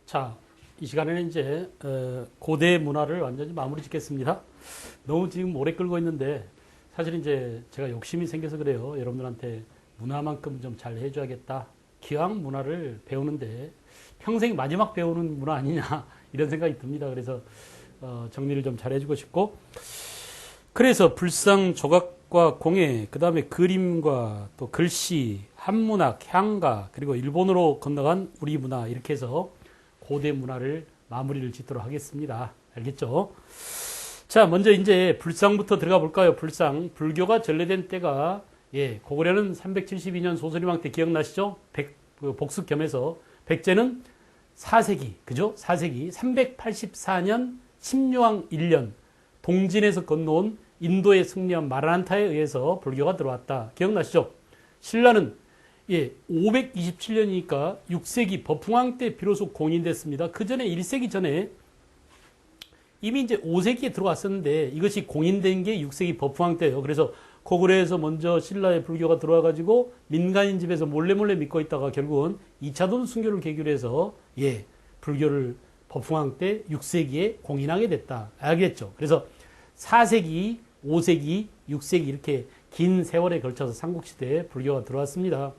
자, 이 시간에는 이제 고대 문화를 완전히 마무리 짓겠습니다. 너무 지금 오래 끌고 있는데 사실 이제 제가 욕심이 생겨서 그래요. 여러분들한테 문화만큼 좀 잘 해줘야겠다. 기왕 문화를 배우는데 평생 마지막 배우는 문화 아니냐 이런 생각이 듭니다. 그래서 정리를 좀 잘 해주고 싶고, 그래서 불상, 조각과 공예, 그 다음에 그림과 또 글씨, 한문학, 향가, 그리고 일본으로 건너간 우리 문화, 이렇게 해서 고대 문화를 마무리를 짓도록 하겠습니다. 알겠죠? 자, 먼저 이제 불상부터 들어가 볼까요? 불상. 불교가 전래된 때가, 고구려는 372년 소설이왕 때 기억나시죠? 복습 겸해서. 백제는 4세기, 그죠? 4세기, 384년 침묘왕 1년, 동진에서 건너온 인도에 승리한 마라난타에 의해서 불교가 들어왔다. 기억나시죠? 신라는 527년이니까 6세기 법흥왕 때 비로소 공인됐습니다. 그 전에 1세기 전에 이미 이제 5세기에 들어왔었는데 이것이 공인된 게 6세기 법흥왕 때예요. 그래서 고구려에서 먼저 신라의 불교가 들어와가지고 민간인 집에서 몰래 믿고 있다가 결국은 2차돈 순교를 계기로 해서 불교를 법흥왕 때 6세기에 공인하게 됐다. 알겠죠? 그래서 4세기, 5세기, 6세기 이렇게 긴 세월에 걸쳐서 삼국시대에 불교가 들어왔습니다.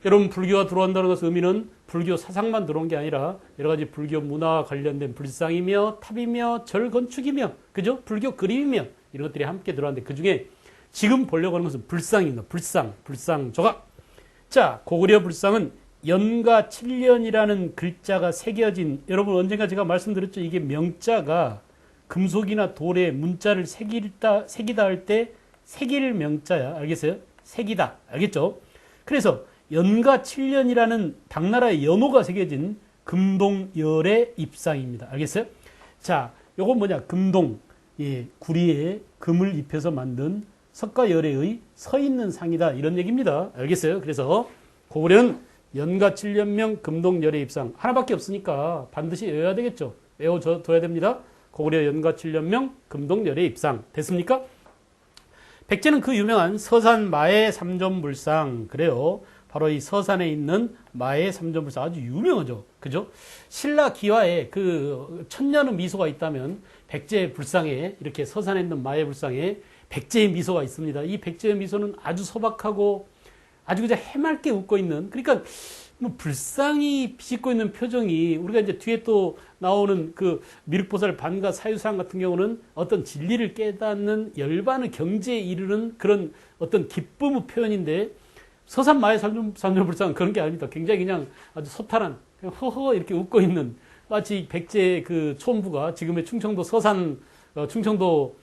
여러분, 불교가 들어온다는 것의 의미는 불교 사상만 들어온 게 아니라 여러 가지 불교 문화와 관련된 불상이며 탑이며 절 건축이며, 그죠? 불교 그림이며 이런 것들이 함께 들어왔는데 그 중에 지금 보려고 하는 것은 불상입니다. 불상 조각. 자, 고구려 불상은 연가 7년이라는 글자가 새겨진, 여러분 언젠가 제가 말씀드렸죠. 이게 명자가 금속이나 돌에 문자를 새기다 할 때 새길 명자야. 알겠어요? 새기다. 알겠죠? 그래서 연가 7년이라는 당나라의 연호가 새겨진 금동열의 입상입니다. 알겠어요? 자, 요건 뭐냐? 금동, 구리에 금을 입혀서 만든 석가열애의 서 있는 상이다. 이런 얘기입니다. 알겠어요? 그래서 고구려는 연가 7년명 금동열의 입상. 하나밖에 없으니까 반드시 외워야 되겠죠? 외워둬야 됩니다. 고구려 연가 7년명 금동열의 입상. 됐습니까? 백제는 그 유명한 서산 마의 삼존불상. 그래요. 바로 이 서산에 있는 마의 삼존불상 아주 유명하죠. 그죠? 신라 기와에 그 천년의 미소가 있다면 백제 불상에, 이렇게 서산에 있는 마의 불상에 백제의 미소가 있습니다. 이 백제의 미소는 아주 소박하고 아주 그냥 해맑게 웃고 있는, 그러니까 뭐 불상이 비집고 있는 표정이, 우리가 이제 뒤에 또 나오는 그 미륵보살 반가 사유상 같은 경우는 어떤 진리를 깨닫는 열반의 경지에 이르는 그런 어떤 기쁨의 표현인데, 서산 마의 삼존불상은 그런 게 아닙니다. 굉장히 그냥 아주 소탈한, 그냥 허허 이렇게 웃고 있는, 마치 백제 그 촌부가 지금의 충청도 서산, 충청도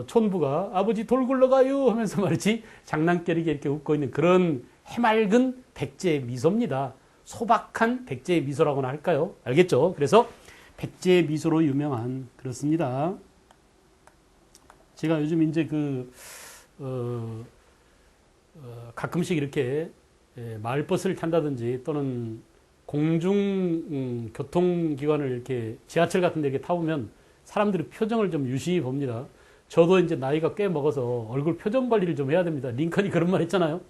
촌부가 아버지 돌 굴러가요 하면서 말이지 장난거리게 이렇게 웃고 있는 그런 해맑은 백제의 미소입니다. 소박한 백제의 미소라고나 할까요? 알겠죠? 그래서 백제의 미소로 유명한, 그렇습니다. 제가 요즘 이제 가끔씩 이렇게 마을버스를 탄다든지 또는 공중 교통기관을 이렇게 지하철 같은 데 이렇게 타보면 사람들의 표정을 좀 유심히 봅니다. 저도 이제 나이가 꽤 먹어서 얼굴 표정 관리를 좀 해야 됩니다. 링컨이 그런 말 했잖아요.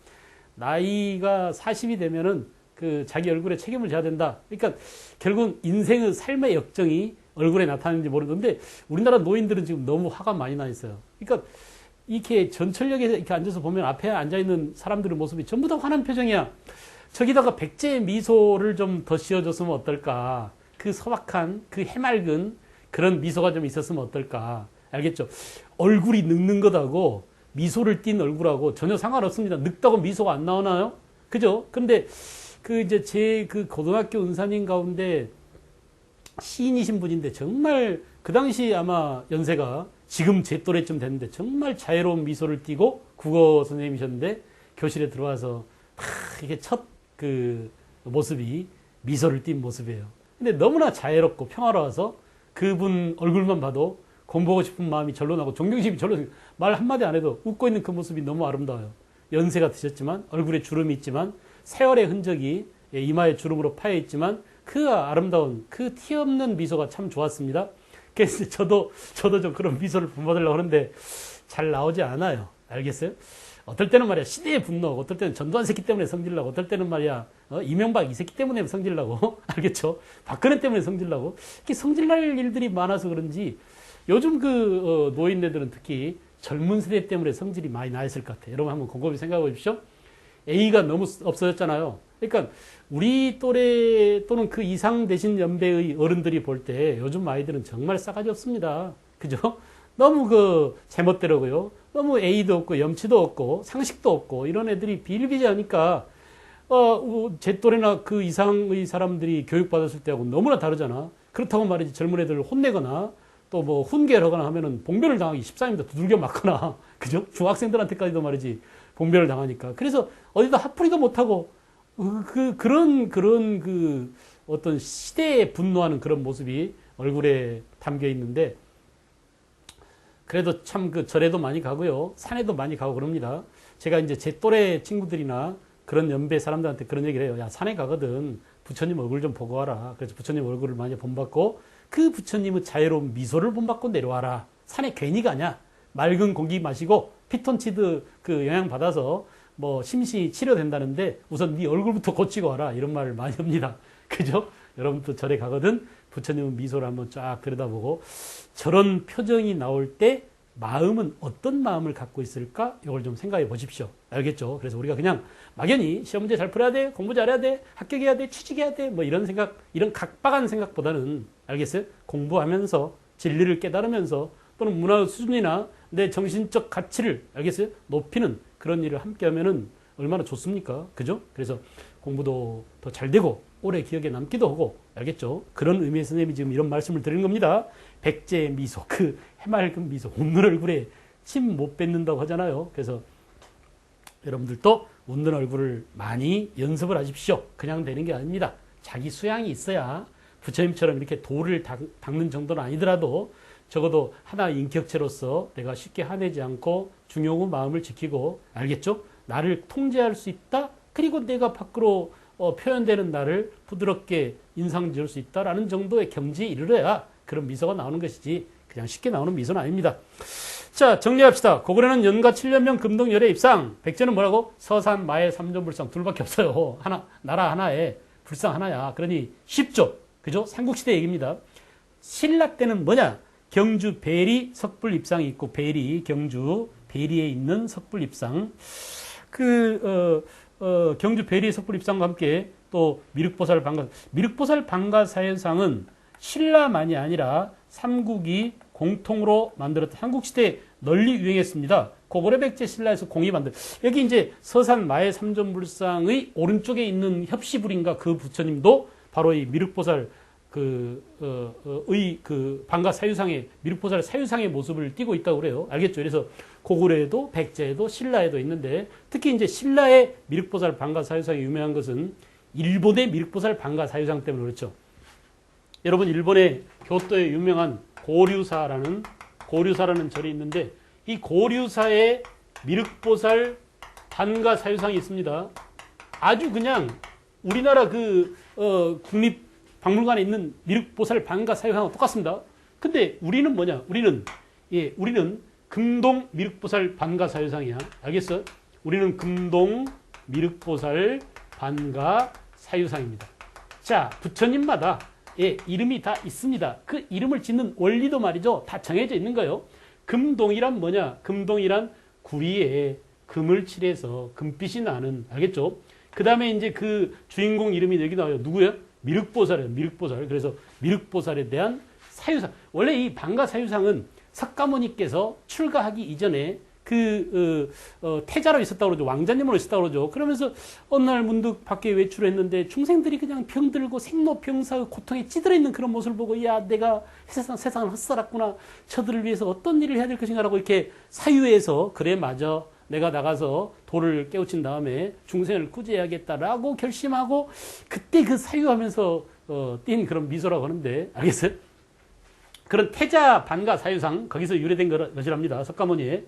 나이가 40이 되면은 그 자기 얼굴에 책임을 져야 된다. 그러니까 결국은 인생의 삶의 역정이 얼굴에 나타나는지 모르는데 우리나라 노인들은 지금 너무 화가 많이 나 있어요. 그러니까 이렇게 전철역에 이렇게 앉아서 보면 앞에 앉아있는 사람들의 모습이 전부 다 화난 표정이야. 저기다가 백제의 미소를 좀 더 씌워줬으면 어떨까. 그 소박한, 그 해맑은 그런 미소가 좀 있었으면 어떨까. 알겠죠? 얼굴이 늙는 것하고 미소를 띤 얼굴하고 전혀 상관없습니다. 늙다고 미소가 안 나오나요? 그죠? 근데 이제 제 고등학교 은사님 가운데 시인이신 분인데 정말 그 당시 아마 연세가 지금 제 또래쯤 됐는데 정말 자유로운 미소를 띠고 국어 선생님이셨는데 교실에 들어와서 이게 첫 모습이 미소를 띈 모습이에요. 근데 너무나 자유롭고 평화로워서 그분 얼굴만 봐도 공부하고 싶은 마음이 절로 나고 존경심이 절로, 말 한마디 안 해도 웃고 있는 그 모습이 너무 아름다워요. 연세가 드셨지만 얼굴에 주름이 있지만 세월의 흔적이 이마에 주름으로 파여 있지만 그 아름다운 그 티 없는 미소가 참 좋았습니다. 그래서 저도 좀 그런 미소를 본받으려고 하는데 잘 나오지 않아요. 알겠어요? 어떨 때는 말이야 시대의 분노, 어떨 때는 전두환 새끼 때문에 성질나고, 어떨 때는 말이야 이명박 이 새끼 때문에 성질나고 알겠죠? 박근혜 때문에 성질나고 이렇게 성질날 일들이 많아서 그런지 요즘 노인네들은 특히 젊은 세대 때문에 성질이 많이 나 있을 것 같아요. 여러분 한번 곰곰이 생각해 보십시오. A가 너무 없어졌잖아요. 그러니까 우리 또래 또는 그 이상 되신 연배의 어른들이 볼 때 요즘 아이들은 정말 싸가지 없습니다. 그죠? 너무 제멋대로고요. 너무 A도 없고 염치도 없고 상식도 없고 이런 애들이 비일비재하니까 제 또래나 그 이상의 사람들이 교육받았을 때하고 너무나 다르잖아. 그렇다고 말이지 젊은 애들을 혼내거나 또 뭐 훈계를 하거나 하면은 봉변을 당하기 십상입니다. 두들겨 맞거나 그죠? 중학생들한테까지도 말이지 봉변을 당하니까. 그래서 어디다 화풀이도 못하고 그런 어떤 시대에 분노하는 그런 모습이 얼굴에 담겨 있는데 그래도 참 절에도 많이 가고요. 산에도 많이 가고 그럽니다. 제가 이제 제 또래 친구들이나 그런 연배 사람들한테 그런 얘기를 해요. 야, 산에 가거든. 부처님 얼굴 좀 보고 와라. 그래서 부처님 얼굴을 많이 본받고 그 부처님의 자유로운 미소를 본받고 내려와라. 산에 괜히 가냐? 맑은 공기 마시고 피톤치드 영향 받아서 뭐 심신이 치료된다는데 우선 네 얼굴부터 고치고 와라. 이런 말을 많이 합니다. 그죠? 여러분도 절에 가거든. 부처님은 미소를 한번 쫙 들여다보고 저런 표정이 나올 때 마음은 어떤 마음을 갖고 있을까? 이걸 좀 생각해 보십시오. 알겠죠? 그래서 우리가 그냥 막연히 시험 문제 잘 풀어야 돼, 공부 잘해야 돼, 합격해야 돼, 취직해야 돼, 뭐 이런 생각, 이런 각박한 생각보다는 알겠어요? 공부하면서 진리를 깨달으면서 또는 문화 수준이나 내 정신적 가치를 알겠어요? 높이는 그런 일을 함께 하면은 얼마나 좋습니까? 그죠? 그래서 공부도 더 잘 되고 오래 기억에 남기도 하고 알겠죠? 그런 의미에서 선생님이 지금 이런 말씀을 드리는 겁니다. 백제의 미소, 해맑은 미소, 웃는 얼굴에 침 못 뱉는다고 하잖아요. 그래서 여러분들도 웃는 얼굴을 많이 연습을 하십시오. 그냥 되는 게 아닙니다. 자기 수양이 있어야 부처님처럼 이렇게 돌을 닦는 정도는 아니더라도 적어도 하나의 인격체로서 내가 쉽게 화내지 않고 중용의 마음을 지키고 알겠죠? 나를 통제할 수 있다. 그리고 내가 밖으로 표현되는 나를 부드럽게 인상 지을 수 있다라는 정도의 경지에 이르러야 그런 미소가 나오는 것이지 그냥 쉽게 나오는 미소는 아닙니다. 자, 정리합시다. 고구려는 연가 7년명 금동열의 입상. 백제는 뭐라고? 서산, 마해, 삼존불상 둘밖에 없어요. 나라 하나에 불상 하나야. 그러니 쉽죠. 그죠? 삼국시대 얘기입니다. 신라 때는 뭐냐? 경주 배리 석불 입상이 있고 배리, 경주 배리에 있는 석불 입상. 경주 배리 석불 입상과 함께 또 미륵보살 방가 사회상은 신라만이 아니라 삼국이 공통으로 만들었던 한국시대에 널리 유행했습니다. 고구려 백제 신라에서 공이 만들. 여기 이제 서산 마해 삼존불상의 오른쪽에 있는 협시불인가 그 부처님도 바로 이 미륵보살 방가 사유상의 미륵보살 사유상의 모습을 띠고 있다고 그래요. 알겠죠? 그래서 고구려에도 백제에도 신라에도 있는데 특히 이제 신라의 미륵보살 방가 사유상이 유명한 것은 일본의 미륵보살 방가 사유상 때문에 그렇죠. 여러분 일본의 교토에 유명한 고류사라는 절이 있는데 이 고류사에 미륵보살 반가 사유상이 있습니다. 아주 그냥 우리나라 국립박물관에 있는 미륵보살 반가 사유상하고 똑같습니다. 근데 우리는 뭐냐? 우리는 금동 미륵보살 반가 사유상이야. 알겠어? 우리는 금동 미륵보살 반가 사유상입니다. 자, 부처님마다 이름이 다 있습니다. 그 이름을 짓는 원리도 말이죠. 다 정해져 있는 거예요. 금동이란 뭐냐? 금동이란 구리에 금을 칠해서 금빛이 나는, 알겠죠? 그 다음에 이제 그 주인공 이름이 여기 나와요. 누구예요? 미륵보살이에요. 미륵보살. 그래서 미륵보살에 대한 사유상. 원래 이 방가 사유상은 석가모니께서 출가하기 이전에 태자로 있었다고 그러죠. 왕자님으로 있었다고 그러죠. 그러면서 어느 날 문득 밖에 외출했는데 중생들이 그냥 병들고 생로병사의 고통에 찌들어 있는 그런 모습을 보고 야, 내가 세상을 헛살았구나. 저들을 위해서 어떤 일을 해야 될 것인가라고 이렇게 사유해서 그래 맞아. 내가 나가서 도를 깨우친 다음에 중생을 구제해야겠다라고 결심하고 그때 그 사유하면서 띈 그런 미소라고 하는데 알겠어요? 그런 태자 반가 사유상 거기서 유래된 것이랍니다. 석가모니에.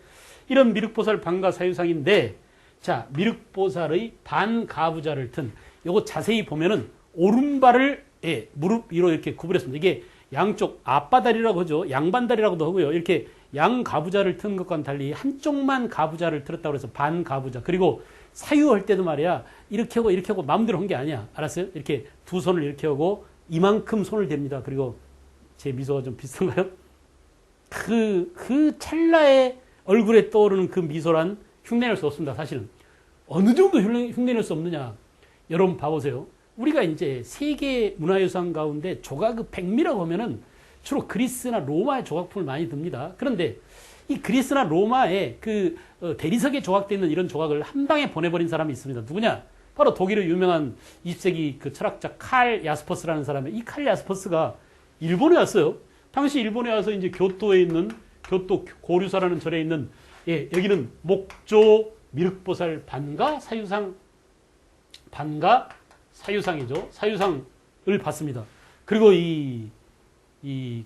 이런 미륵보살 반가 사유상인데 자, 미륵보살의 반가부좌를 튼 요거 자세히 보면은 오른발을 무릎 위로 이렇게 구부렸습니다. 이게 양쪽 앞바다리라고 하죠. 양반다리라고도 하고요. 이렇게 양가부좌를 튼 것과는 달리 한쪽만 가부좌를 틀었다고 해서 반가부좌. 그리고 사유할 때도 말이야. 이렇게 하고 마음대로 한 게 아니야. 알았어요? 이렇게 두 손을 이렇게 하고 이만큼 손을 댑니다. 그리고 제 미소가 좀 비슷한가요? 그 찰나에 얼굴에 떠오르는 그 미소란 흉내낼 수 없습니다. 사실은. 어느 정도 흉내낼 수 없느냐. 여러분 봐보세요. 우리가 이제 세계 문화유산 가운데 조각 백미라고 하면은 주로 그리스나 로마의 조각품을 많이 듭니다. 그런데 이 그리스나 로마의 그 대리석에 조각되어 있는 이런 조각을 한 방에 보내버린 사람이 있습니다. 누구냐? 바로 독일의 유명한 20세기 그 철학자 칼 야스퍼스라는 사람이, 이 칼 야스퍼스가 일본에 왔어요. 당시 일본에 와서 이제 교토에 있는 교토 고류사라는 절에 있는, 예, 여기는 목조 미륵보살 반가 사유상이죠. 사유상을 봤습니다. 그리고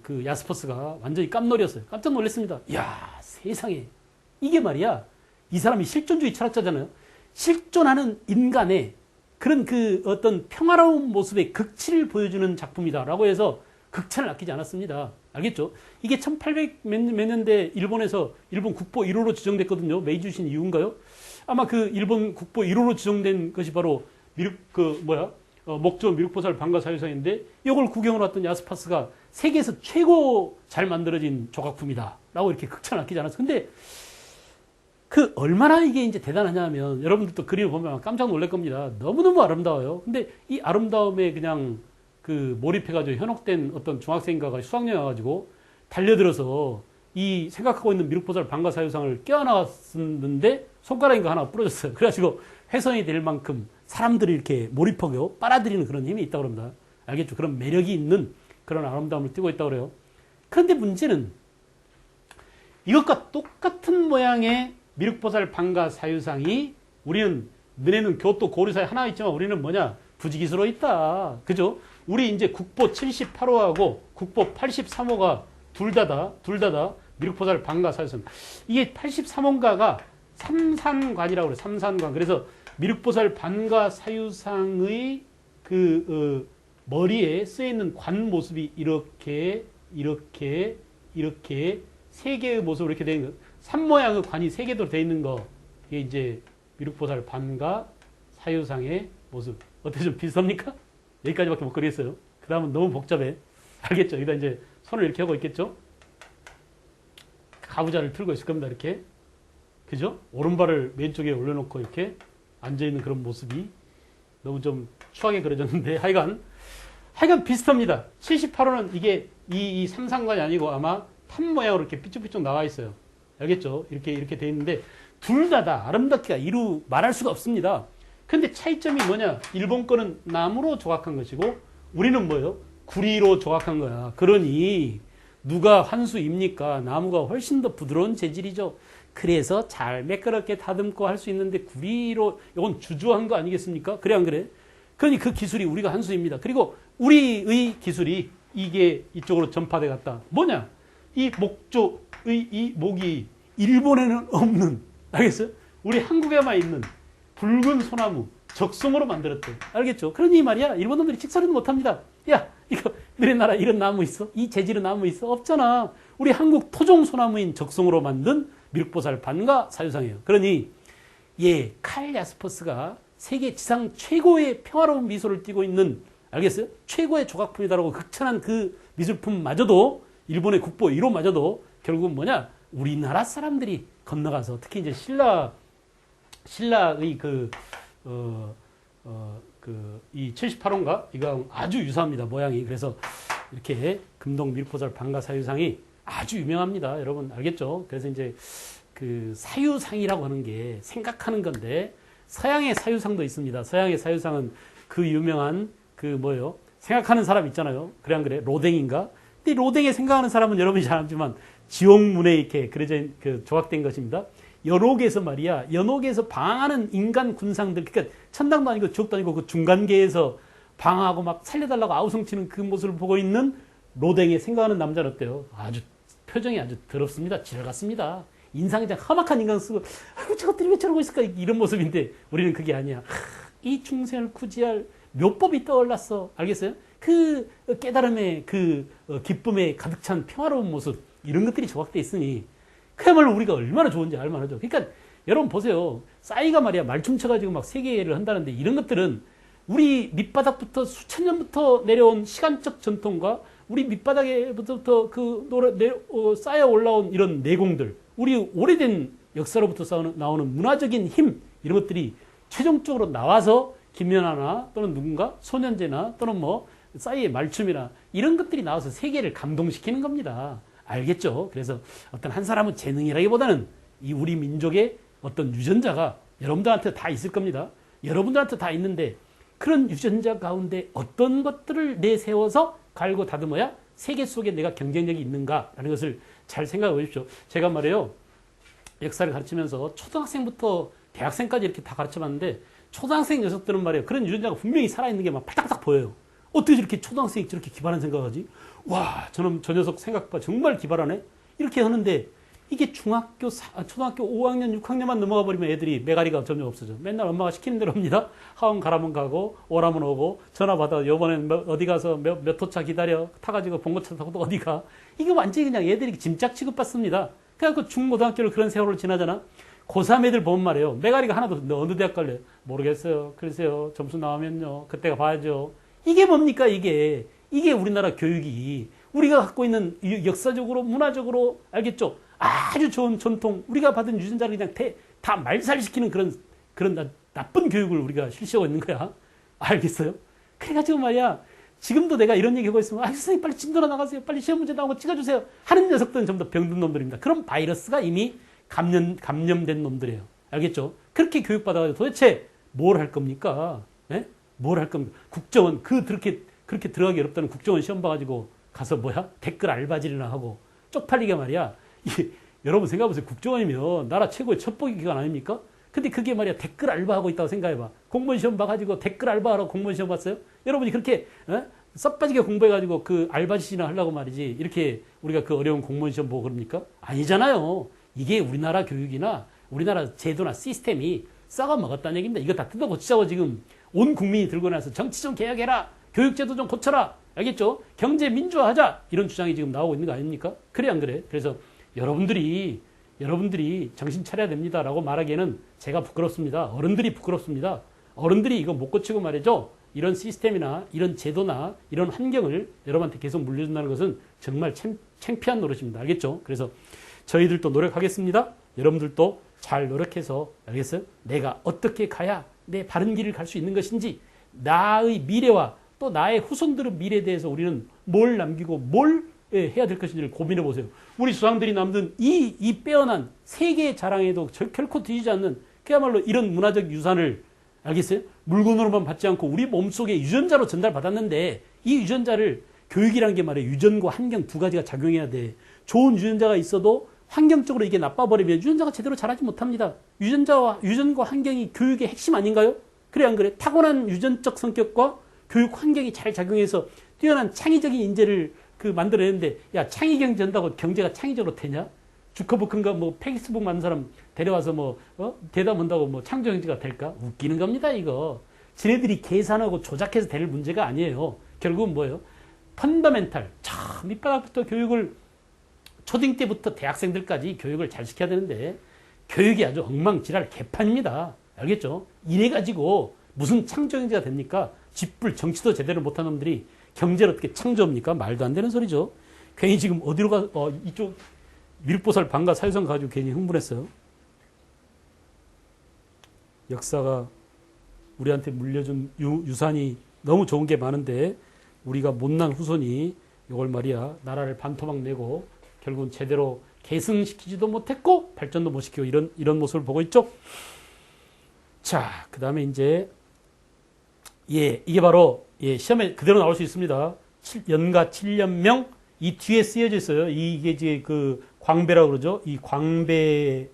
그 야스퍼스가 완전히 깜놀이었어요. 깜짝 놀랐습니다. 이야, 세상에. 이게 말이야. 이 사람이 실존주의 철학자잖아요. 실존하는 인간의 그런 그 어떤 평화로운 모습의 극치를 보여주는 작품이다라고 해서 극찬을 아끼지 않았습니다. 알겠죠? 이게 1800 몇 년대 일본에서 일본 국보 1호로 지정됐거든요. 메이지 주신 이유인가요? 아마 그 일본 국보 1호로 지정된 것이 바로 목조 미륵보살 반가 사유상인데, 이걸 구경을 왔던 야스퍼스가 세계에서 최고 잘 만들어진 조각품이다 라고 이렇게 극찬을 아끼지 않았어요. 근데 그 얼마나 이게 이제 대단하냐면, 여러분들도 그림을 보면 깜짝 놀랄 겁니다. 너무너무 아름다워요. 근데 이 아름다움에 그냥 그 몰입해가지고 현혹된 어떤 중학생인가가 수학여행 와가지고 달려들어서 이 생각하고 있는 미륵보살 반가 사유상을 껴안았는데 손가락인가 하나 부러졌어요. 그래가지고 훼손이 될 만큼 사람들이 이렇게 몰입하고 빨아들이는 그런 힘이 있다고 합니다. 알겠죠? 그런 매력이 있는 그런 아름다움을 띠고 있다고 그래요. 그런데 문제는 이것과 똑같은 모양의 미륵보살 반가 사유상이 우리는, 너네는 교토 고류사에 하나 있지만 우리는 뭐냐? 부지기수로 있다. 그죠? 우리 이제 국보 78호하고 국보 83호가 둘 다다 미륵보살 반가 사유상. 이게 83호가가 삼산관이라고 그래요. 삼산관. 그래서 미륵보살 반가 사유상의 머리에 쓰여 있는 관 모습이 이렇게 세 개의 모습으로 이렇게 되어 있는 거. 산 모양의 관이 세 개도 되어 있는 거. 이게 이제 미륵보살 반가 사유상의 모습. 어때, 좀 비슷합니까? 여기까지밖에 못 그리겠어요. 그 다음은 너무 복잡해. 알겠죠? 여기다 이제 손을 이렇게 하고 있겠죠? 가부좌를 틀고 있을 겁니다. 이렇게. 그죠? 오른발을 왼쪽에 올려놓고 이렇게 앉아있는 그런 모습이 너무 좀 추하게 그려졌는데, 하여간 비슷합니다. 78호는 이게 이 삼상관이 아니고 아마 탑 모양으로 이렇게 삐쭉삐쭉 나와 있어요. 알겠죠? 이렇게 돼 있는데, 둘 다 아름답기가 말할 수가 없습니다. 근데 차이점이 뭐냐? 일본 거는 나무로 조각한 것이고, 우리는 뭐예요? 구리로 조각한 거야. 그러니 누가 환수입니까? 나무가 훨씬 더 부드러운 재질이죠. 그래서 잘 매끄럽게 다듬고 할 수 있는데, 구리로, 이건 주저한 거 아니겠습니까? 그래, 안 그래? 그러니 그 기술이 우리가 한 수입니다. 그리고 우리의 기술이 이게 이쪽으로 전파돼 갔다. 뭐냐? 이 목조의 이 목이 일본에는 없는, 알겠어요? 우리 한국에만 있는 붉은 소나무, 적송으로 만들었대. 알겠죠? 그러니 말이야, 일본 놈들이 직설은 못합니다. 야, 이거 너네 나라 이런 나무 있어? 이 재질의 나무 있어? 없잖아. 우리 한국 토종 소나무인 적송으로 만든 미륵보살 반가 사유상이에요. 그러니 칼 야스퍼스가 세계 지상 최고의 평화로운 미소를 띠고 있는, 알겠어요? 최고의 조각품이다라고 극찬한 그 미술품마저도, 일본의 국보 1호마저도 결국은 뭐냐? 우리나라 사람들이 건너가서, 특히 이제 신라의 이 78호인가? 이거 아주 유사합니다. 모양이. 그래서 이렇게 금동 미륵보살 반가 사유상이 아주 유명합니다. 여러분 알겠죠? 그래서 이제 그 사유상이라고 하는 게 생각하는 건데, 서양의 사유상도 있습니다. 서양의 사유상은 그 유명한 생각하는 사람 있잖아요. 그래 안 그래? 로댕인가? 근데 로댕에 생각하는 사람은 여러분이 잘 알지만 지옥문에 이렇게 그려져 조각된 것입니다. 연옥에서 말이야, 연옥에서 방황하는 인간 군상들, 그러니까 천당도 아니고 지옥도 아니고 그 중간계에서 방황하고 막 살려달라고 아우성치는 그 모습을 보고 있는 로댕에 생각하는 남자는 어때요? 아주 표정이 아주 더럽습니다. 지랄 같습니다. 인상이 그냥 험악한 인간 쓰고, 아이고 저것들이 왜 저러고 있을까, 이런 모습인데 우리는 그게 아니야. 이 중생을 구제할 묘법이 떠올랐어. 알겠어요? 그 깨달음의 그 기쁨에 가득 찬 평화로운 모습, 이런 것들이 조각되어 있으니 그야말로 우리가 얼마나 좋은지 알만하죠. 그러니까 여러분 보세요. 싸이가 말이야 말춤 춰가지고 막 세계를 한다는데 이런 것들은 우리 밑바닥부터 수천 년부터 내려온 시간적 전통과 우리 밑바닥에부터 그 쌓여 올라온 이런 내공들, 우리 오래된 역사로부터 나오는 문화적인 힘, 이런 것들이 최종적으로 나와서 김연아나 또는 누군가 소년제나 또는 뭐 싸이의 말춤이나 이런 것들이 나와서 세계를 감동시키는 겁니다. 알겠죠? 그래서 어떤 한 사람은 재능이라기보다는 이 우리 민족의 어떤 유전자가 여러분들한테 다 있을 겁니다. 여러분들한테 다 있는데 그런 유전자 가운데 어떤 것들을 내세워서 갈고 다듬어야 세계 속에 내가 경쟁력이 있는가라는 것을 잘 생각해 보십시오. 제가 말이에요. 역사를 가르치면서 초등학생부터 대학생까지 이렇게 다 가르쳐봤는데 초등학생 녀석들은 말이에요. 그런 유전자가 분명히 살아있는 게 막 팔딱팔딱 보여요. 어떻게 저렇게 초등학생이 저렇게 기발한 생각하지? 와, 저는 저 녀석 생각봐 정말 기발하네? 이렇게 하는데 이게 초등학교 5학년, 6학년만 넘어가 버리면 애들이 메가리가 점점 없어져. 맨날 엄마가 시키는 대로 합니다. 하원 가라면 가고, 오라면 오고, 전화 받아. 요번엔 어디 가서 몇 호차 기다려. 타가지고 봉고차 타고 또 어디 가. 이게 완전히 그냥 애들이 짐짝 취급받습니다. 그래갖고 중고등학교를 그런 세월을 지나잖아. 고3 애들 보면 말이에요. 메가리가 하나도 너 어느 대학 갈래? 모르겠어요. 글쎄요. 점수 나오면요. 그때가 봐야죠. 이게 뭡니까, 이게. 이게 우리나라 교육이. 우리가 갖고 있는 역사적으로, 문화적으로, 알겠죠? 아주 좋은 전통, 우리가 받은 유전자를 그냥 다 말살시키는 그런 나쁜 교육을 우리가 실시하고 있는 거야. 알겠어요? 그래가지고 말이야, 지금도 내가 이런 얘기 하고 있으면, 선생님 빨리 진도나 나가세요. 빨리 시험 문제 나오고 찍어주세요. 하는 녀석들은 전부 다 병든 놈들입니다. 그런 바이러스가 이미 감염된 놈들이에요. 알겠죠? 그렇게 교육받아가지고 도대체 뭘 할 겁니까? 예? 뭘 할 겁니까? 국정원, 그렇게 들어가기 어렵다는 국정원 시험 봐가지고 가서 댓글 알바질이나 하고 쪽팔리게 말이야. 여러분 생각해보세요. 국정원이면 나라 최고의 첩보기 기관 아닙니까? 근데 그게 말이야 댓글 알바하고 있다고 생각해봐. 공무원 시험 봐가지고 댓글 알바하라고 공무원 시험 봤어요? 여러분이 그렇게 썩빠지게 공부해가지고 그 알바짓이나 하려고 말이지 이렇게 우리가 그 어려운 공무원 시험 보고 그럽니까? 아니잖아요. 이게 우리나라 교육이나 우리나라 제도나 시스템이 썩어 먹었다는 얘기입니다. 이거 다 뜯어 고치자고 지금 온 국민이 들고 나서 정치 좀 개혁해라. 교육제도 좀 고쳐라. 알겠죠? 경제 민주화하자. 이런 주장이 지금 나오고 있는 거 아닙니까? 그래 안 그래? 그래서 여러분들이 정신 차려야 됩니다라고 말하기에는 제가 부끄럽습니다. 어른들이 부끄럽습니다. 어른들이 이거 못 고치고 말이죠. 이런 시스템이나 이런 제도나 이런 환경을 여러분한테 계속 물려준다는 것은 정말 창피한 노릇입니다. 알겠죠? 그래서 저희들도 노력하겠습니다. 여러분들도 잘 노력해서 알겠어요? 내가 어떻게 가야 내 바른 길을 갈 수 있는 것인지 나의 미래와 또 나의 후손들의 미래에 대해서 우리는 뭘 남기고 뭘 해야 될 것인지를 고민해 보세요. 우리 조상들이 남긴 이 빼어난 세계의 자랑에도 결코 뒤지지 않는 그야말로 이런 문화적 유산을 알겠어요? 물건으로만 받지 않고 우리 몸속에 유전자로 전달받았는데 이 유전자를 교육이라는 게 말이에요. 유전과 환경 두 가지가 작용해야 돼. 좋은 유전자가 있어도 환경적으로 이게 나빠버리면 유전자가 제대로 자라지 못합니다. 유전과 환경이 교육의 핵심 아닌가요? 그래 안 그래? 타고난 유전적 성격과 교육 환경이 잘 작용해서 뛰어난 창의적인 인재를 만들어내는데 야 창의 경제 한다고 경제가 창의적으로 되냐? 주커버크인가 페이스북 만든 사람 데려와서 대담한다고 창조 경제가 될까? 웃기는 겁니다 이거. 지네들이 계산하고 조작해서 될 문제가 아니에요. 결국은 뭐예요? 펀더멘탈 밑바닥부터 교육을 초등 때부터 대학생들까지 교육을 잘 시켜야 되는데 교육이 아주 엉망지랄 개판입니다. 알겠죠? 이래가지고 무슨 창조 경제가 됩니까? 집불 정치도 제대로 못한 놈들이 경제를 어떻게 창조합니까? 말도 안 되는 소리죠. 괜히 지금 어디로 이쪽 밀보살 방가 사유성 가지고 괜히 흥분했어요. 역사가 우리한테 물려준 유산이 너무 좋은 게 많은데 우리가 못난 후손이 이걸 말이야 나라를 반토막 내고 결국은 제대로 계승시키지도 못했고 발전도 못 시키고 이런 모습을 보고 있죠. 자, 그 다음에 이제 이게 바로 시험에 그대로 나올 수 있습니다. 연가 7년명 이 뒤에 쓰여져 있어요. 이게 이제 광배라고 그러죠. 이 광배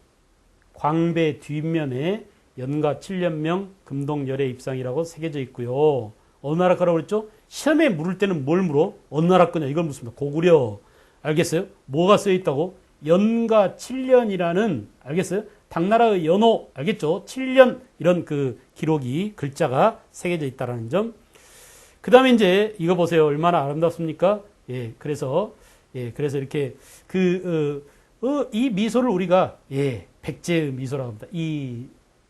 뒷면에 연가 7년명 금동열애 입상이라고 새겨져 있고요. 어느 나라 거라고 그랬죠? 시험에 물을 때는 뭘 물어? 어느 나라 거냐? 이걸 묻습니다. 고구려. 알겠어요? 뭐가 쓰여 있다고? 연가 7년이라는 알겠어요? 당나라의 연호 알겠죠? 7년 이런 기록이 글자가 새겨져 있다라는 점. 그 다음에 이제 이거 보세요. 얼마나 아름답습니까? 그래서 이렇게 이 미소를 우리가 백제의 미소라고 합니다. 이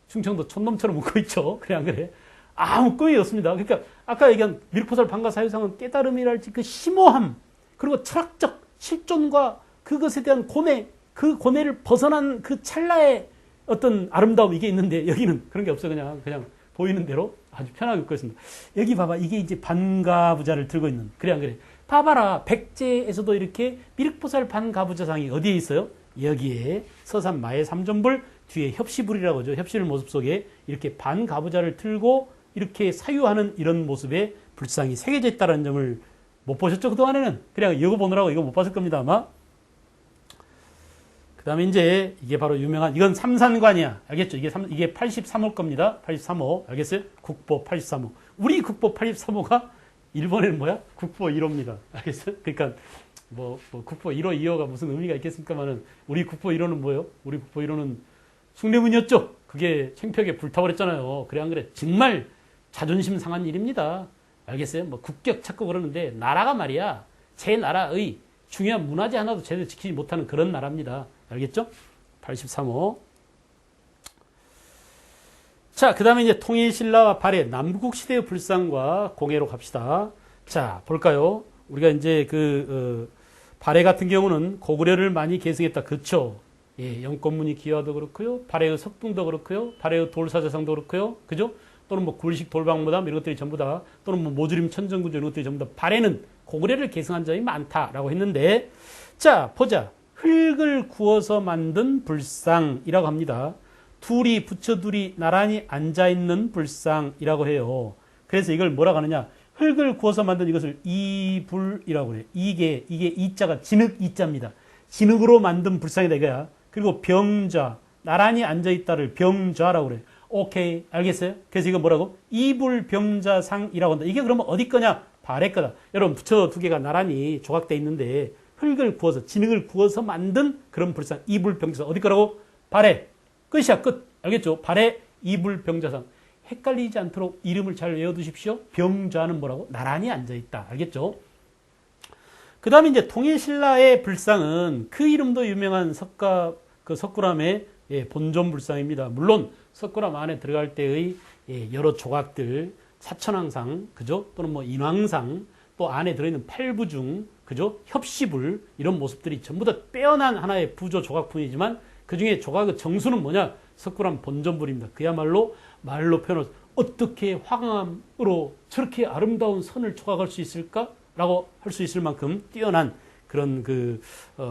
충청도 촌놈처럼 웃고 있죠. 그래 안 그래? 아무 끔이 없습니다. 그러니까 아까 얘기한 미륵보살 방가 사유상은 깨달음이랄지 그 심오함 그리고 철학적 실존과 그것에 대한 고뇌 그 고뇌를 벗어난 그 찰나의 어떤 아름다움 이게 있는데 여기는 그런 게 없어요. 그냥 보이는 대로 아주 편하게 웃고 있습니다. 여기 봐봐. 이게 이제 반가부자를 들고 있는 그래 안 그래? 봐봐라. 백제에서도 이렇게 미륵보살 반가부자상이 어디에 있어요? 여기에 서산 마의 삼존불 뒤에 협시불이라고 하죠. 협시불 모습 속에 이렇게 반가부자를 들고 이렇게 사유하는 이런 모습의 불상이 새겨져 있다는 점을 못 보셨죠? 그동안에는. 그냥 이거 보느라고 이거 못 봤을 겁니다, 아마. 그 다음에 이제 이게 바로 유명한, 이건 삼산관이야. 알겠죠? 이게 83호 겁니다. 83호. 알겠어요? 국보 83호. 우리 국보 83호가 일본에는 뭐야? 국보 1호입니다. 알겠어요? 그러니까 뭐 국보 1호, 2호가 무슨 의미가 있겠습니까만은 우리 국보 1호는 뭐예요? 우리 국보 1호는 숭례문이었죠? 그게 창피하게 불타버렸잖아요. 그래 안 그래? 정말 자존심 상한 일입니다. 알겠어요? 뭐 국격 찾고 그러는데 나라가 말이야. 제 나라의 중요한 문화재 하나도 제대로 지키지 못하는 그런 나라입니다. 알겠죠? 83호. 자, 그 다음에 이제 통일신라와 발해 남국시대의 불상과 공예로 갑시다. 자, 볼까요? 우리가 이제 발해 같은 경우는 고구려를 많이 계승했다. 그쵸? 예, 영권문이 기와도 그렇고요. 발해의 석궁도 그렇고요. 발해의 돌사자상도 그렇고요. 그죠? 또는 뭐 굴식 돌방무담 이런 것들이 전부 다 또는 뭐 모주림 천정구조 이런 것들이 전부 다 발해는 고구려를 계승한 점이 많다라고 했는데 자, 보자. 흙을 구워서 만든 불상이라고 합니다. 둘이 부처둘이 나란히 앉아있는 불상이라고 해요. 그래서 이걸 뭐라고 하느냐. 흙을 구워서 만든 이것을 이불이라고 그래요. 이게 이자가 진흙 이자입니다. 진흙으로 만든 불상이다 이거야. 그리고 병좌, 나란히 앉아있다를 병좌라고 그래요. 오케이, 알겠어요? 그래서 이거 뭐라고? 이불병자상이라고 한다. 이게 그러면 어디 거냐? 발해 거다. 여러분, 부처 두 개가 나란히 조각되어 있는데 흙을 구워서, 진흙을 구워서 만든 그런 불상, 이불병자상. 어디 거라고? 발해. 끝이야, 끝. 알겠죠? 발해, 이불병자상. 헷갈리지 않도록 이름을 잘 외워두십시오. 병좌는 뭐라고? 나란히 앉아있다. 알겠죠? 그 다음에 이제 통일신라의 불상은 그 이름도 유명한 석굴암의 본존 불상입니다. 물론 석굴암 안에 들어갈 때의 여러 조각들, 사천왕상, 그죠? 또는 뭐 인왕상, 또 안에 들어있는 팔부중, 그죠? 협시불 이런 모습들이 전부 다 빼어난 하나의 부조 조각품이지만 그 중에 조각의 정수는 뭐냐? 석굴암 본존불입니다. 그야말로 말로 표현해서 어떻게 화강암으로 저렇게 아름다운 선을 조각할 수 있을까? 라고 할 수 있을 만큼 뛰어난 그런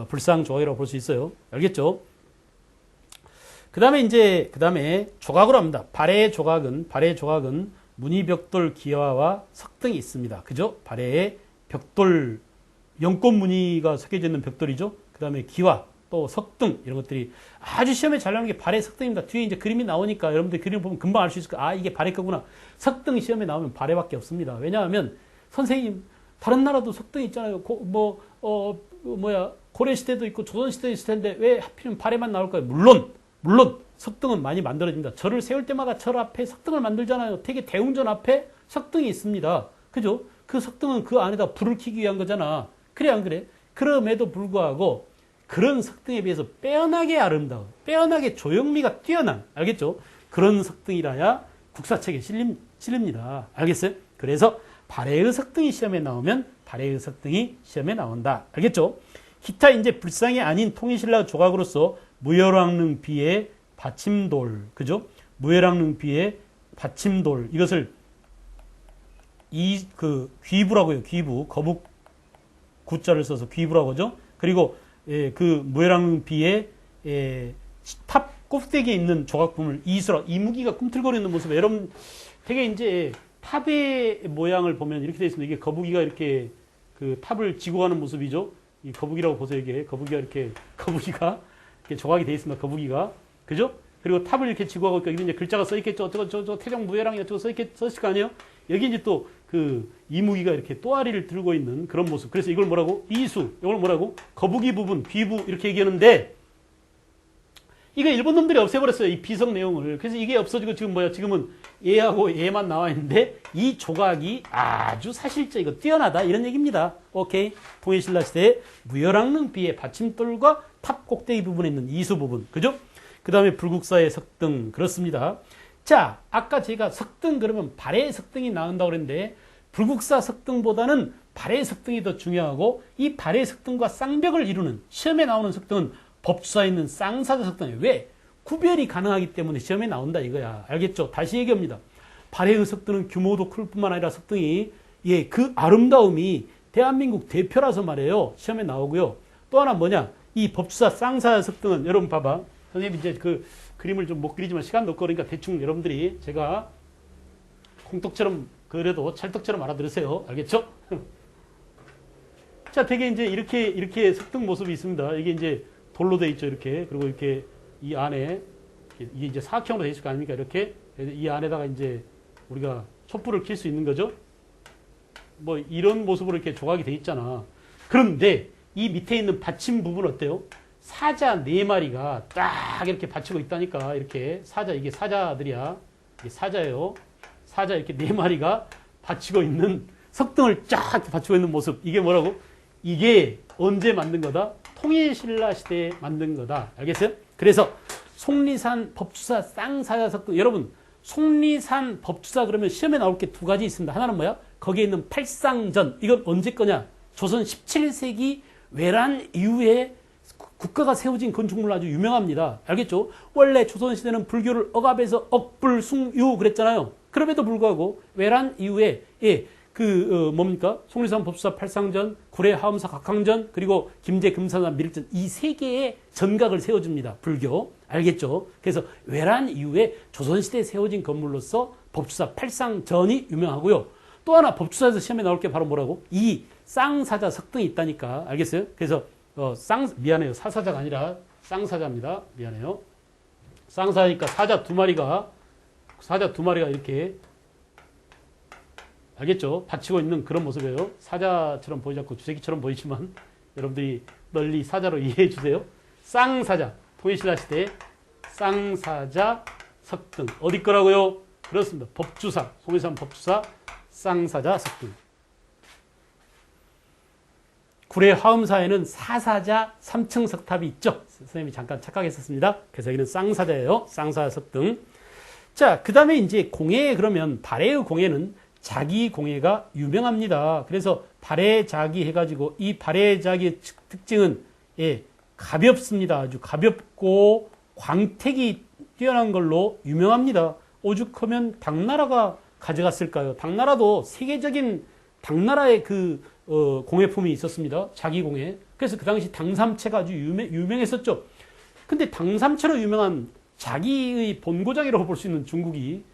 불상 조각이라고 볼 수 있어요. 알겠죠? 그 다음에 조각으로 합니다. 발해의 조각은 무늬벽돌 기와와 석등이 있습니다. 그죠? 발해의 벽돌, 연꽃 무늬가 새겨져 있는 벽돌이죠. 그 다음에 기와, 또 석등, 이런 것들이 아주 시험에 잘 나오는 게 발해 석등입니다. 뒤에 이제 그림이 나오니까 여러분들 그림 보면 금방 알 수 있을 거예요. 아, 이게 발해 거구나. 석등 시험에 나오면 발해밖에 없습니다. 왜냐하면 선생님, 다른 나라도 석등이 있잖아요. 고려시대도 있고 조선시대도 있을 텐데 왜 하필이면 발해만 나올까요? 물론 석등은 많이 만들어집니다. 절을 세울 때마다 절 앞에 석등을 만들잖아요. 되게 대웅전 앞에 석등이 있습니다. 그죠? 그 석등은 그 안에다 불을 켜기 위한 거잖아. 그래 안 그래? 그럼에도 불구하고 그런 석등에 비해서 빼어나게 아름다운, 빼어나게 조형미가 뛰어난, 알겠죠? 그런 석등이라야 국사책에 실립니다. 알겠어요? 그래서 발해의 석등이 시험에 나오면 발해의 석등이 시험에 나온다. 알겠죠? 기타 이제 불상이 아닌 통일신라 조각으로서 무열왕릉 비의 받침돌, 그죠? 무열왕릉 비의 받침돌, 이것을 귀부라고 해요. 귀부, 거북 구자를 써서 귀부라고 하죠. 그리고 그 무열왕릉 비의 탑 꼭대기에 있는 조각품을 이수라, 이무기가 꿈틀거리는 모습에 여러분 되게 이제 탑의 모양을 보면 이렇게 되어 있습니다. 이게 거북이가 이렇게 그 탑을 지고 가는 모습이죠. 이 거북이라고 보세요. 이게 거북이가 이렇게 조각이 되어 있습니다. 거북이가. 그죠? 그리고 탑을 이렇게 지고 가고 있고, 이제 글자가 써 있겠죠. 저 태종 무열왕이 어쩌고 써 있을 거 아니에요? 여기 이제 또 이무기가 이렇게 또아리를 들고 있는 그런 모습. 그래서 이걸 뭐라고? 이수. 이걸 뭐라고? 거북이 부분, 귀부. 이렇게 얘기하는데, 이거 일본 놈들이 없애버렸어요. 이 비석 내용을. 그래서 이게 없어지고 지금은 얘하고 얘만 나와 있는데 이 조각이 아주 사실적이고 뛰어나다 이런 얘기입니다. 오케이. 통일신라 시대의 무열왕릉 비의 받침돌과 탑 꼭대기 부분에 있는 이수 부분. 그죠? 그 다음에 불국사의 석등. 그렇습니다. 자, 아까 제가 석등 그러면 발해 석등이 나온다고 그랬는데 불국사 석등보다는 발해 석등이 더 중요하고 이 발해 석등과 쌍벽을 이루는 시험에 나오는 석등은 법주사에 있는 쌍사자 석등이에요. 왜? 구별이 가능하기 때문에 시험에 나온다 이거야. 알겠죠? 다시 얘기합니다. 발해의 석등은 규모도 클 뿐만 아니라 석등이 그 아름다움이 대한민국 대표라서 말이에요. 시험에 나오고요. 또 하나 뭐냐? 이 법주사 쌍사자 석등은 여러분 봐봐. 선생님 이제 그 그림을 좀 못 그리지만 시간도 없고 그러니까 대충 여러분들이 제가 콩떡처럼 그래도 찰떡처럼 알아들으세요. 알겠죠? 자, 되게 이제 이렇게 석등 모습이 있습니다. 이게 이제 돌로 돼 있죠. 이렇게. 그리고 이렇게 이 안에 이게 이제 사각형으로 돼 있을 거 아닙니까? 이렇게. 이 안에다가 이제 우리가 촛불을 켤 수 있는 거죠. 뭐 이런 모습으로 이렇게 조각이 돼 있잖아. 그런데 이 밑에 있는 받침 부분 어때요? 사자 4마리가 딱 이렇게 받치고 있다니까. 이렇게 사자, 이게 사자들이야. 이게 사자예요. 사자 이렇게 4마리가 받치고 있는 석등을 쫙 받치고 있는 모습. 이게 뭐라고? 이게 언제 만든 거다? 통일신라 시대에 만든 거다. 알겠어요? 그래서 속리산 법주사 쌍사자 석등. 여러분, 속리산 법주사 그러면 시험에 나올 게 2가지 있습니다. 하나는 뭐야? 거기에 있는 팔상전. 이건 언제 거냐? 조선 17세기 외란 이후에 국가가 세워진 건축물로 아주 유명합니다. 알겠죠? 원래 조선시대는 불교를 억압해서 억불숭유 그랬잖아요. 그럼에도 불구하고 외란 이후에 뭡니까? 속리산 법주사 팔상전, 구례 하엄사 각항전, 그리고 김제 금산산 밀전 이 3개의 전각을 세워줍니다. 불교. 알겠죠? 그래서 외란 이후에 조선시대에 세워진 건물로서 법주사 팔상전이 유명하고요. 또 하나 법주사에서 시험에 나올 게 바로 뭐라고? 이 쌍사자 석등이 있다니까. 알겠어요? 그래서 미안해요. 사사자가 아니라 쌍사자입니다. 미안해요. 쌍사자니까 사자 2마리가 이렇게 알겠죠? 받치고 있는 그런 모습이에요. 사자처럼 보이지 않고 주새끼처럼 보이지만 여러분들이 널리 사자로 이해해 주세요. 쌍사자. 통일신라 시대 쌍사자 석등. 어디 거라고요? 그렇습니다. 법주사. 속리산 법주사 쌍사자 석등. 구례 화엄사에는 사사자 3층 석탑이 있죠. 선생님이 잠깐 착각했었습니다. 그래서 여기는 쌍사자예요. 쌍사자 석등. 자, 그 다음에 이제 공예 그러면 발해의 공예는 자기공예가 유명합니다. 그래서 발해자기 해가지고 이 발해자기의 특징은 가볍습니다. 아주 가볍고 광택이 뛰어난 걸로 유명합니다. 오죽하면 당나라가 가져갔을까요? 당나라도 세계적인 당나라의 공예품이 있었습니다. 자기공예. 그래서 그 당시 당삼채가 아주 유명했었죠. 근데 당삼채로 유명한 자기의 본고장이라고 볼 수 있는 중국이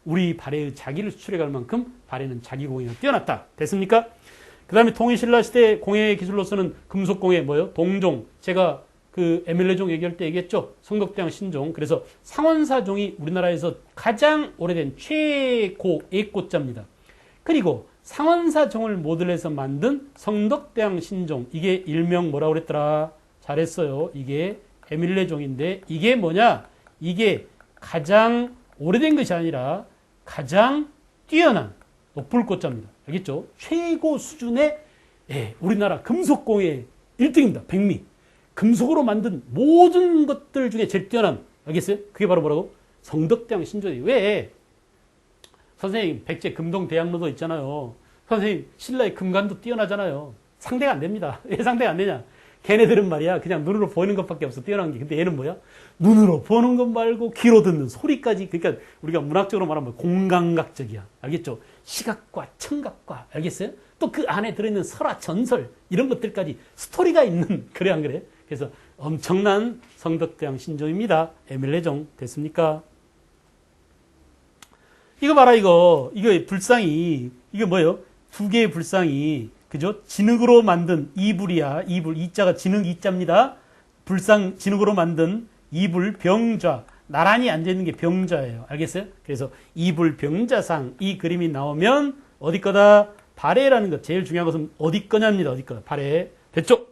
우리 발해의 자기를 수출해 갈 만큼 발해는 자기 공예가 뛰어났다. 됐습니까? 그 다음에 통일신라 시대 공예 기술로서는 금속공예 뭐예요? 동종. 제가 에밀레종 얘기할 때 얘기했죠. 성덕대왕 신종. 그래서 상원사종이 우리나라에서 가장 오래된 최고 애꽃자입니다. 그리고 상원사종을 모델해서 만든 성덕대왕 신종. 이게 일명 뭐라고 그랬더라? 잘했어요. 이게 에밀레종인데 이게 뭐냐? 이게 가장 오래된 것이 아니라 가장 뛰어난 높을 꽃자입니다. 알겠죠? 최고 수준의 우리나라 금속공예 1등입니다. 백미. 금속으로 만든 모든 것들 중에 제일 뛰어난. 알겠어요? 그게 바로 뭐라고? 성덕대왕 신종이. 왜? 선생님 백제 금동대학로도 있잖아요. 선생님 신라의 금관도 뛰어나잖아요. 상대가 안 됩니다. 왜 상대가 안 되냐? 걔네들은 말이야 그냥 눈으로 보이는 것밖에 없어 뛰어난 게. 근데 얘는 뭐야? 눈으로 보는 것 말고 귀로 듣는 소리까지. 그러니까 우리가 문학적으로 말하면 공감각적이야. 알겠죠? 시각과 청각과. 알겠어요? 또 그 안에 들어있는 설화 전설 이런 것들까지 스토리가 있는. 그래 안 그래? 그래서 엄청난 성덕대왕 신종입니다. 에밀레종. 됐습니까? 이거 봐라. 이거 불상이 이거 뭐예요? 2개의 불상이 그죠? 진흙으로 만든 이불이야. 이불. 이자가 진흙 이자입니다. 불상 진흙으로 만든 이불 병좌. 나란히 앉아있는 게 병좌예요. 알겠어요? 그래서 이불 병좌상 이 그림이 나오면 어디 거다? 발해라는 것. 제일 중요한 것은 어디 거냐입니다. 어디 거다? 발해. 됐죠?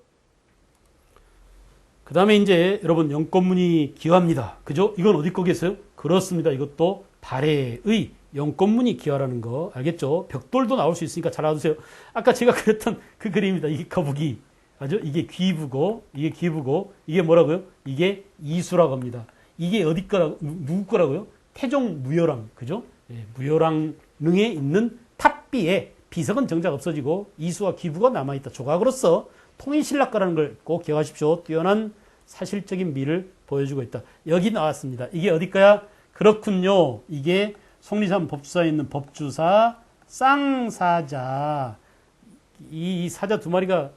그 다음에 이제 여러분 영권문이 기화입니다. 그죠? 이건 어디 거겠어요? 그렇습니다. 이것도 발해의 영권문이 기화라는 거. 알겠죠? 벽돌도 나올 수 있으니까 잘 알아두세요. 아까 제가 그렸던 그 그림입니다. 이 거북이. 맞죠? 이게 귀부고, 이게 뭐라고요? 이게 이수라고 합니다. 이게 어디 거라고, 누구 거라고요? 태종 무열왕, 그죠? 예, 무열왕릉에 있는 탑비에 비석은 정작 없어지고 이수와 귀부가 남아있다. 조각으로서 통일신라거라는 걸 꼭 기억하십시오. 뛰어난 사실적인 미를 보여주고 있다. 여기 나왔습니다. 이게 어디 거야? 그렇군요. 이게 속리산 법주사에 있는 법주사 쌍사자. 이 사자 두 마리가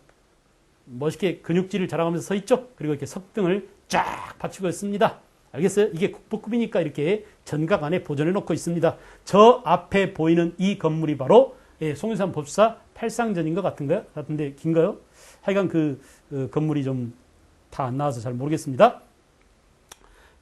멋있게 근육질을 자랑하면서 서 있죠. 그리고 이렇게 석등을 쫙 받치고 있습니다. 알겠어요? 이게 국보급이니까 이렇게 전각 안에 보존해 놓고 있습니다. 저 앞에 보이는 이 건물이 바로 속리산 법주사 팔상전인 것 같은데 긴가요? 하여간 그 건물이 좀 다 안 나와서 잘 모르겠습니다.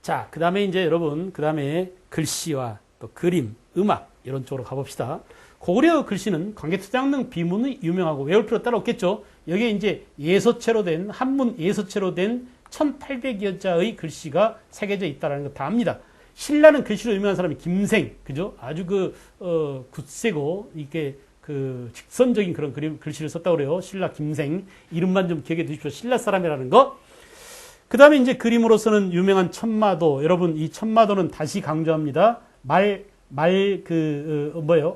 자, 그 다음에 이제 여러분, 그 다음에 글씨와 또 그림, 음악 이런 쪽으로 가봅시다. 고구려 글씨는 광개토장릉 비문이 유명하고 외울 필요 따로 없겠죠. 여기에 이제 예서체로 된 한문 예서체로 된 1800여 자의 글씨가 새겨져 있다는 거 다 압니다. 신라는 글씨로 유명한 사람이 김생, 그죠? 아주 굳세고 이게 직선적인 그런 글씨를 썼다고 그래요. 신라 김생. 이름만 좀 기억해 두십시오. 신라 사람이라는 거. 그 다음에 이제 그림으로서는 유명한 천마도. 여러분, 이 천마도는 다시 강조합니다.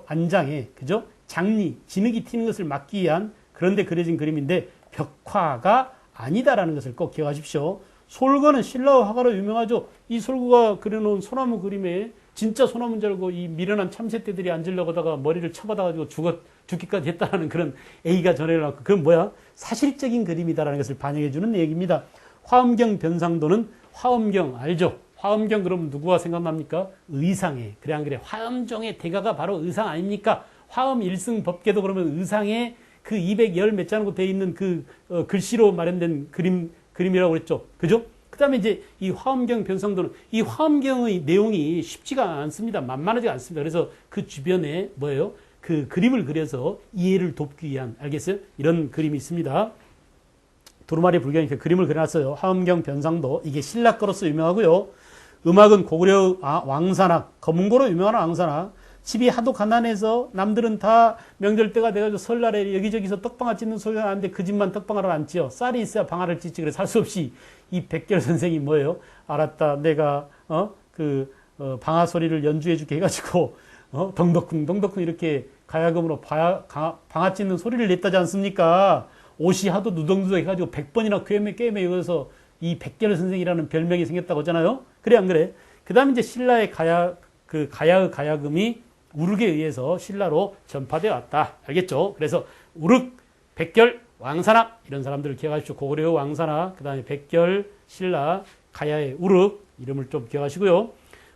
안장에, 그죠? 장리, 진흙이 튀는 것을 막기 위한 그런데 그려진 그림인데 벽화가 아니다라는 것을 꼭 기억하십시오. 솔거는 신라와 화가로 유명하죠. 이 솔거가 그려놓은 소나무 그림에 진짜 소나무인 줄 알고 이 미련한 참새떼들이 앉으려고 하다가 머리를 쳐받아가지고 죽기까지 했다는 그런 A가 전해놨고, 그건 뭐야? 사실적인 그림이다라는 것을 반영해주는 얘기입니다. 화엄경 변상도는 화엄경 알죠? 화엄경 그러면 누구가 생각납니까? 의상에. 그래 안 그래? 화엄종의 대가가 바로 의상 아닙니까? 화엄 일승 법계도 그러면 의상에 그 210 몇 자로 되어 있는 글씨로 마련된 그림이라고 그랬죠. 그죠? 그 다음에 이제 이 화엄경 변상도는 이 화엄경의 내용이 쉽지가 않습니다. 만만하지가 않습니다. 그래서 그 주변에 뭐예요? 그 그림을 그려서 이해를 돕기 위한, 알겠어요? 이런 그림이 있습니다. 두루마리 불경이 그림을 그려놨어요. 화엄경 변상도. 이게 신라 거로서 유명하고요. 음악은 고구려 왕산악, 검은고로 유명한 왕산악. 집이 하도 가난해서 남들은 다 명절 때가 돼가지고 설날에 여기저기서 떡방아 찢는 소리가 나는데 그 집만 떡방아를 안 찢어. 쌀이 있어야 방아를 찢지. 그래서 할 수 없이 이 백결 선생이 뭐예요? 알았다. 내가 방아 소리를 연주해주게 해가지고 덩덕쿵 이렇게 가야금으로 방아 찢는 소리를 냈다지 않습니까? 옷이 하도 누덩누덩 해가지고 100번이나 꿰매 이어서 이 백결 선생이라는 별명이 생겼다고 하잖아요. 그래 안 그래? 그 다음에 이제 신라의 가야의 가야금이 우륵에 의해서 신라로 전파되어 왔다. 알겠죠? 그래서 우륵, 백결, 왕산악 이런 사람들을 기억하십시오. 고구려 왕산악, 그 다음에 백결, 신라, 가야의 우륵 이름을 좀 기억하시고요.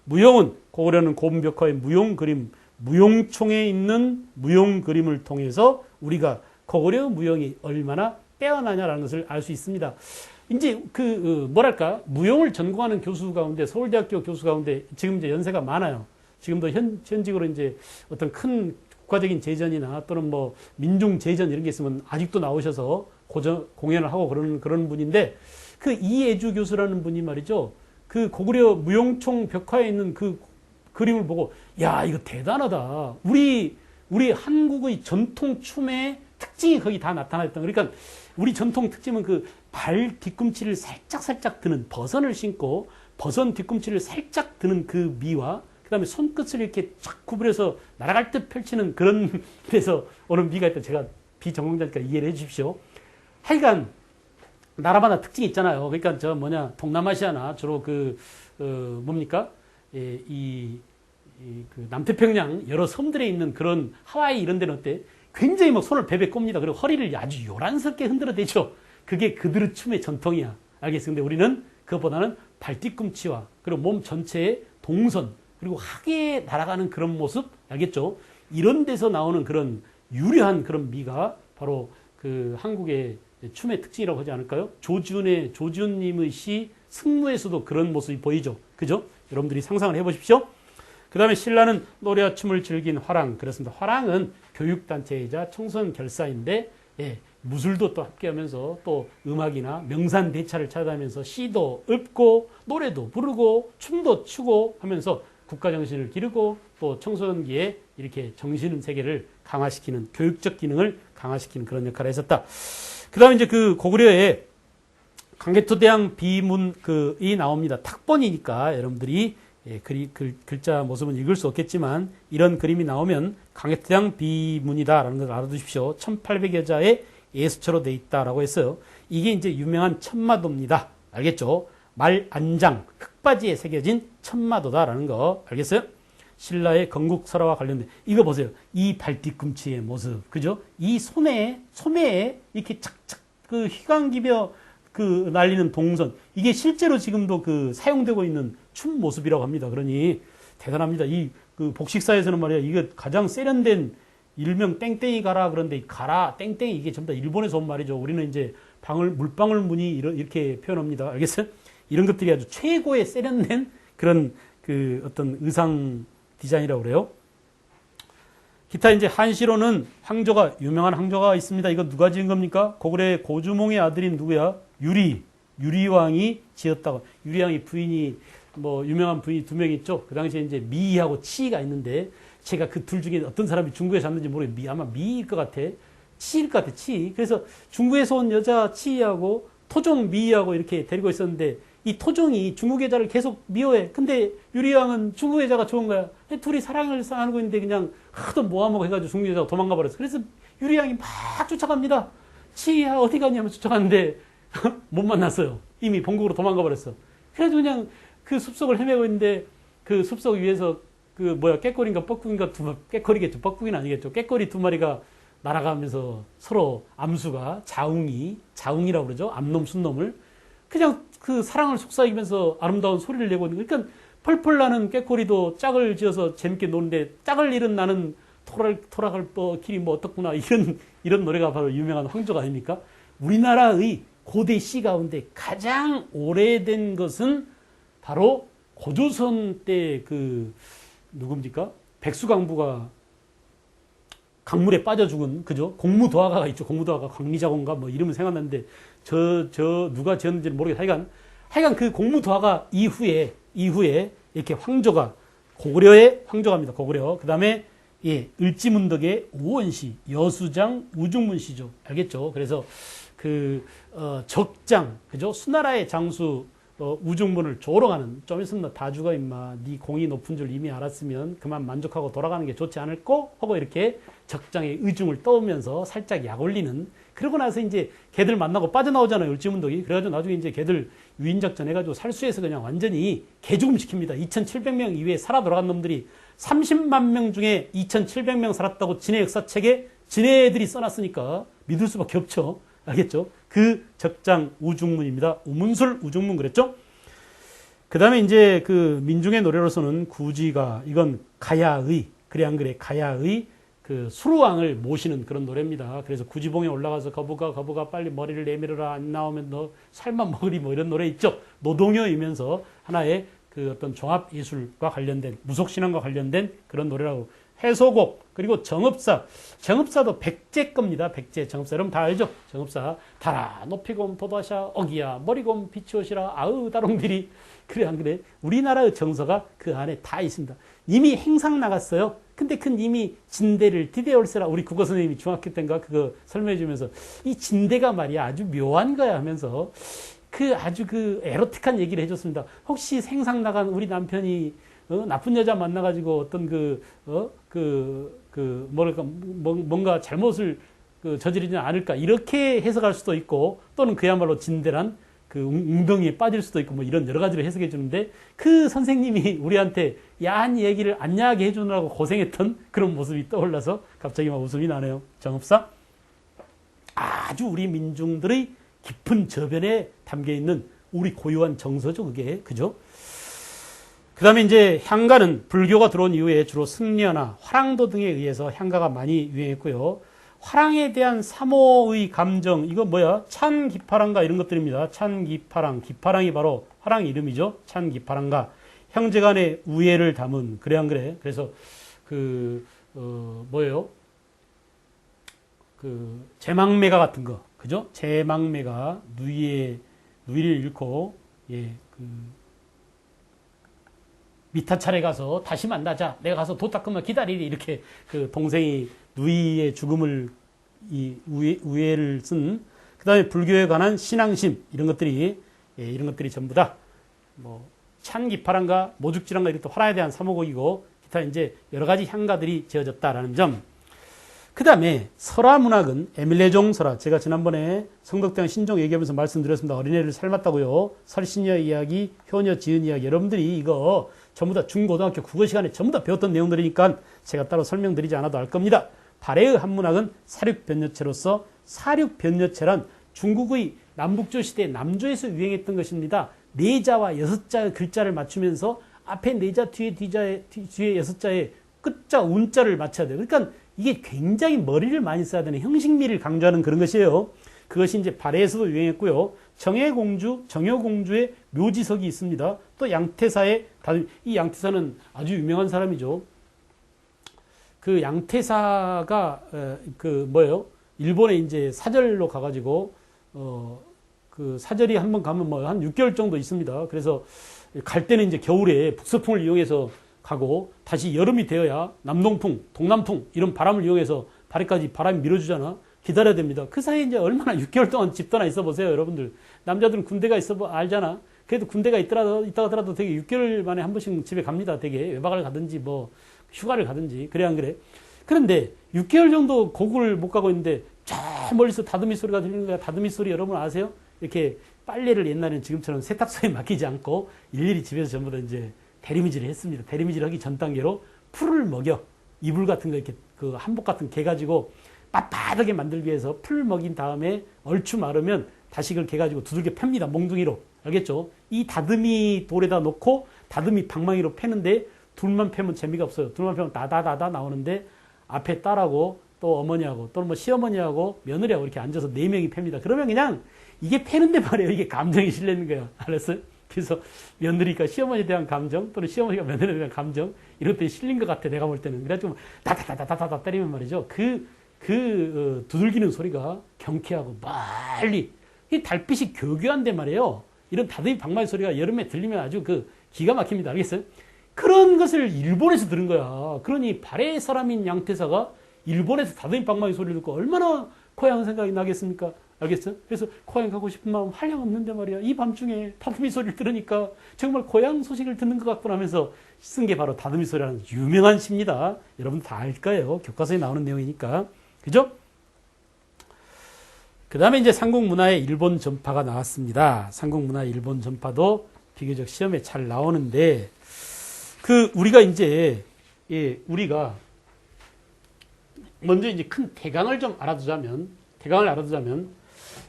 무용은 고구려는 고분벽화의 무용 그림, 무용총에 있는 무용 그림을 통해서 우리가 고구려 무용이 얼마나 빼어나냐라는 것을 알 수 있습니다. 이제 무용을 전공하는 교수 가운데, 서울대학교 교수 가운데 지금 이제 연세가 많아요. 지금도 현직으로 이제 어떤 큰 국가적인 제전이나 또는 뭐 민중 제전 이런 게 있으면 아직도 나오셔서 공연을 하고 그런 분인데, 그 이애주 교수라는 분이 말이죠. 그 고구려 무용총 벽화에 있는 그 그림을 보고, 야, 이거 대단하다. 우리 한국의 전통 춤의 특징이 거기 다 나타나 있다. 그러니까 우리 전통 특징은 그 발 뒤꿈치를 살짝 드는 버선을 신고 버선 뒤꿈치를 살짝 드는 그 미와 그 다음에 손끝을 이렇게 쫙 구부려서 날아갈 듯 펼치는 그런 데서 오는 미가 있다. 제가 비전공자니까 이해를 해 주십시오. 하여간 나라마다 특징이 있잖아요. 그러니까 동남아시아나 주로 뭡니까? 그 남태평양 여러 섬들에 있는 그런 하와이 이런 데는 어때? 굉장히 막 손을 베베 꼽니다. 그리고 허리를 아주 요란스럽게 흔들어대죠. 그게 그들의 춤의 전통이야. 알겠어요? 근데 우리는 그것보다는 발뒤꿈치와 그리고 몸 전체의 동선 그리고 하게 날아가는 그런 모습, 알겠죠? 이런 데서 나오는 그런 유려한 그런 미가 바로 그 한국의 춤의 특징이라고 하지 않을까요? 조지훈님의 시 승무에서도 그런 모습이 보이죠. 그죠? 여러분들이 상상을 해보십시오. 그 다음에 신라는 노래와 춤을 즐긴 화랑. 그렇습니다. 화랑은 교육단체이자 청소년 결사인데, 무술도 또 함께하면서 또 음악이나 명산대차를 찾아다니면서 시도 읊고 노래도 부르고 춤도 추고 하면서 국가 정신을 기르고 또 청소년기에 이렇게 정신 세계를 강화시키는 교육적 기능을 강화시키는 그런 역할을 했었다. 그 다음에 이제 그 고구려에 강개토대왕 비문이 나옵니다. 탁본이니까 여러분들이 글자 모습은 읽을 수 없겠지만 이런 그림이 나오면 강개토대왕 비문이다라는 걸 알아두십시오. 1800여 자의 예수처로 돼 있다라고 했어요. 이게 이제 유명한 천마도입니다. 알겠죠? 말안장, 흙바지에 새겨진 천마도다라는 거 알겠어요? 신라의 건국설화와 관련된 이거 보세요. 이 발뒤꿈치의 모습, 그죠? 이 소매에 이렇게 착착 그 휘광기벼 그 날리는 동선 이게 실제로 지금도 그 사용되고 있는 춤 모습이라고 합니다. 그러니 대단합니다. 이 그 복식사에서는 말이야 이거 가장 세련된 일명 땡땡이 가라 그런데 가라 땡땡이 이게 전부 다 일본에서 온 말이죠. 우리는 이제 물방울 무늬 이렇게 표현합니다. 알겠어요? 이런 것들이 아주 최고의 세련된 그런 그 어떤 의상 디자인이라고 그래요. 기타 이제 한시로는 유명한 황조가 있습니다. 이거 누가 지은 겁니까? 고구려의 고주몽의 아들인 누구야? 유리왕이 지었다고. 유리왕이 부인이 뭐 유명한 부인이 두 명 있죠. 그 당시에 이제 미하고 치가 있는데 제가 그 둘 중에 어떤 사람이 중국에 샀는지 모르겠는데 아마 미일 것 같아. 치일 것 같아. 치. 그래서 중국에서 온 여자 치하고 토종 미하고 이렇게 데리고 있었는데 이 토종이 중국 여자를 계속 미워해. 근데 유리왕은 중국 여자가 좋은 거야. 둘이 사랑을 나누고 있는데 그냥 하도 모아먹어 해가지고 중국 여자가 도망가 버렸어. 그래서 유리왕이 막 쫓아갑니다. 치야 어디 가냐면 쫓아갔는데 못 만났어요. 이미 본국으로 도망가 버렸어. 그래도 그냥 그 숲속을 헤매고 있는데 그 숲속 위에서 그 깨꼬리인가 뻐꾸기인가 깨꼬리겠죠. 뻐꾸기는 아니겠죠. 깨꼬리 두 마리가 날아가면서 서로 암수가 자웅이라고 그러죠. 암놈 순놈을 그냥 그 사랑을 속삭이면서 아름다운 소리를 내고 있는 거예요. 그러니까 펄펄 나는 깨꼬리도 짝을 지어서 재밌게 노는데 짝을 잃은 나는 돌아갈 길이 뭐 어떻구나 이런 노래가 바로 유명한 황조가 아닙니까? 우리나라의 고대 시 가운데 가장 오래된 것은 바로 고조선 때 그 누굽니까? 백수강부가 강물에 빠져 죽은 그죠? 공무도화가가 있죠. 공무도화가 광리자공가 뭐 이름은 생각났는데 누가 지었는지는 모르겠어요. 하여간 그 공무도화가 이후에 이렇게 황조가 고구려의 황조가입니다. 고구려. 그다음에 을지문덕의 오원시, 여수장 우중문시죠. 알겠죠? 그래서 적장 그죠? 수나라의 장수 우중문을 조롱하는 좀 있으면 너 다 죽어 임마 네 공이 높은 줄 이미 알았으면 그만 만족하고 돌아가는 게 좋지 않을꼬 하고 이렇게 적장의 의중을 떠오면서 살짝 약 올리는 그러고 나서 이제 걔들 만나고 빠져나오잖아요. 을지문덕이. 그래가지고 나중에 이제 걔들 유인작전 해가지고 살수해서 그냥 완전히 개죽음시킵니다. 2,700명 이외에 살아 돌아간 놈들이 30만 명 중에 2,700명 살았다고 진해 역사책에 진해들이 써놨으니까 믿을 수밖에 없죠. 알겠죠? 그 적장 우중문입니다. 우문술 우중문 그랬죠? 그 다음에 이제 그 민중의 노래로서는 구지가 이건 가야의 그래 안 그래 가야의 그 수루왕을 모시는 그런 노래입니다. 그래서 구지봉에 올라가서 거부가 빨리 머리를 내밀어라 안 나오면 너 살만 먹으리 뭐 이런 노래 있죠. 노동요이면서 하나의 그 어떤 종합예술과 관련된 무속신앙과 관련된 그런 노래라고 해소곡 그리고 정읍사도 백제 겁니다. 백제 정읍사 여러분 다 알죠? 정읍사 달아 높이곰 도다샤 어기야 머리곰 비치오시라 아으 다롱들이 그래 안 그래? 우리나라의 정서가 그 안에 다 있습니다. 이미 행상 나갔어요. 근데 그 이미 진대를 디데올세라 우리 국어 선생님이 중학교 때인가 그거 설명해 주면서 이 진대가 말이야 아주 묘한 거야 하면서 아주 에로틱한 얘기를 해줬습니다. 혹시 생상 나간 우리 남편이 나쁜 여자 만나가지고 어떤 뭔가 잘못을 저지르지 않을까 이렇게 해석할 수도 있고 또는 그야말로 진대란 웅덩이에 빠질 수도 있고 뭐 이런 여러 가지로 해석해 주는데 그 선생님이 우리한테 야한 얘기를 안 야하게 해주느라고 고생했던 그런 모습이 떠올라서 갑자기 막 웃음이 나네요. 정읍사 아주 우리 민중들의 깊은 저변에 담겨 있는 우리 고유한 정서죠. 그게 그죠? 그 다음에 이제 향가는 불교가 들어온 이후에 주로 승려나 화랑도 등에 의해서 향가가 많이 유행했고요. 화랑에 대한 사모의 감정, 이거 뭐야? 찬기파랑가 이런 것들입니다. 찬기파랑, 기파랑이 바로 화랑 이름이죠. 찬기파랑가. 형제 간의 우애를 담은, 그래 안 그래? 그래서 뭐예요? 제망매가 같은 거, 그죠? 제망매가 누이를 잃고, 미타 차례 가서 다시 만나자. 내가 가서 도착하면 기다리리. 이렇게 그 동생이 누이의 죽음을 이 우애를 쓴 그다음에 불교에 관한 신앙심 이런 것들이 전부 다 뭐 찬기파란가 모죽지란가 이렇게 화란에 대한 사모곡이고 기타 이제 여러 가지 향가들이 지어졌다라는 점. 그다음에 설화 문학은 에밀레종 설화 제가 지난번에 성덕대왕 신종 얘기하면서 말씀드렸습니다. 어린애를 삶았다고요. 설신여 이야기, 효녀 지은 이야기 여러분들이 이거 전부 다 중고등학교 국어 시간에 전부 다 배웠던 내용들이니까 제가 따로 설명드리지 않아도 알 겁니다. 발해의 한문학은 사륙변여체로서 사륙변여체란 중국의 남북조 시대 남조에서 유행했던 것입니다. 네 자와 여섯 자의 글자를 맞추면서 앞에 네 자 뒤에 여섯 자의 끝자 운자를 맞춰야 돼요. 그러니까 이게 굉장히 머리를 많이 써야 되는 형식미를 강조하는 그런 것이에요. 그것이 이제 발해에서도 유행했고요. 정혜공주, 정효공주의 묘지석이 있습니다. 또 양태사의 이 양태사는 아주 유명한 사람이죠. 그 양태사가 일본에 이제 사절로 가가지고 그 사절이 한번 가면 뭐 한 6개월 정도 있습니다. 그래서 갈 때는 이제 겨울에 북서풍을 이용해서 가고 다시 여름이 되어야 남동풍, 동남풍 이런 바람을 이용해서 발에까지 바람이 밀어주잖아. 기다려야 됩니다. 그 사이에 이제 얼마나 6개월 동안 집 떠나 있어 보세요, 여러분들. 남자들은 군대가 있어 알잖아. 그래도 군대가 있다가더라도 되게 6개월 만에 한 번씩 집에 갑니다. 되게 외박을 가든지 뭐 휴가를 가든지 그래 안 그래? 그런데 6개월 정도 고국을 못 가고 있는데 저 멀리서 다듬이 소리가 들리는 거야. 다듬이 소리 여러분 아세요? 이렇게 빨래를 옛날에는 지금처럼 세탁소에 맡기지 않고 일일이 집에서 전부 다 이제 대리미질을 했습니다. 대리미질 하기 전 단계로 풀을 먹여 이불 같은 거 이렇게 그 한복 같은 개 가지고 빳빳하게 만들기 위해서 풀 먹인 다음에 얼추 마르면 다시 그걸 개 가지고 두들겨 팹니다. 몽둥이로. 알겠죠? 이 다듬이 돌에다 놓고 다듬이 방망이로 패는데 둘만 패면 재미가 없어요. 둘만 패면 다다다다 나오는데 앞에 딸하고 또 어머니하고 또는 뭐 시어머니하고 며느리하고 이렇게 앉아서 4명이 팹니다. 그러면 그냥 이게 패는데 말이에요. 이게 감정이 실리는 거예요. 알았어요? 그래서 며느리가 시어머니에 대한 감정 또는 시어머니가 며느리에 대한 감정 이런 때 실린 것 같아. 내가 볼 때는. 그래가지고 다다다다다다 때리면 말이죠. 두들기는 소리가 경쾌하고 멀리 이 달빛이 교교한데 말이에요. 이런 다듬이 방망이 소리가 여름에 들리면 아주 기가 막힙니다. 알겠어요? 그런 것을 일본에서 들은 거야. 그러니 발해 사람인 양태사가 일본에서 다듬이 방망이 소리를 듣고 얼마나 고향 생각이 나겠습니까? 알겠어? 그래서 고향 가고 싶은 마음 한량 없는데 말이야. 이 밤중에 다듬이 소리를 들으니까 정말 고향 소식을 듣는 것 같구나 하면서 쓴 게 바로 다듬이 소리라는 유명한 시입니다. 여러분 다 알 거예요. 교과서에 나오는 내용이니까. 그죠? 그 다음에 이제 삼국문화의 일본 전파가 나왔습니다. 삼국문화의 일본 전파도 비교적 시험에 잘 나오는데, 우리가 이제, 우리가 먼저 이제 큰 대강을 좀 알아두자면,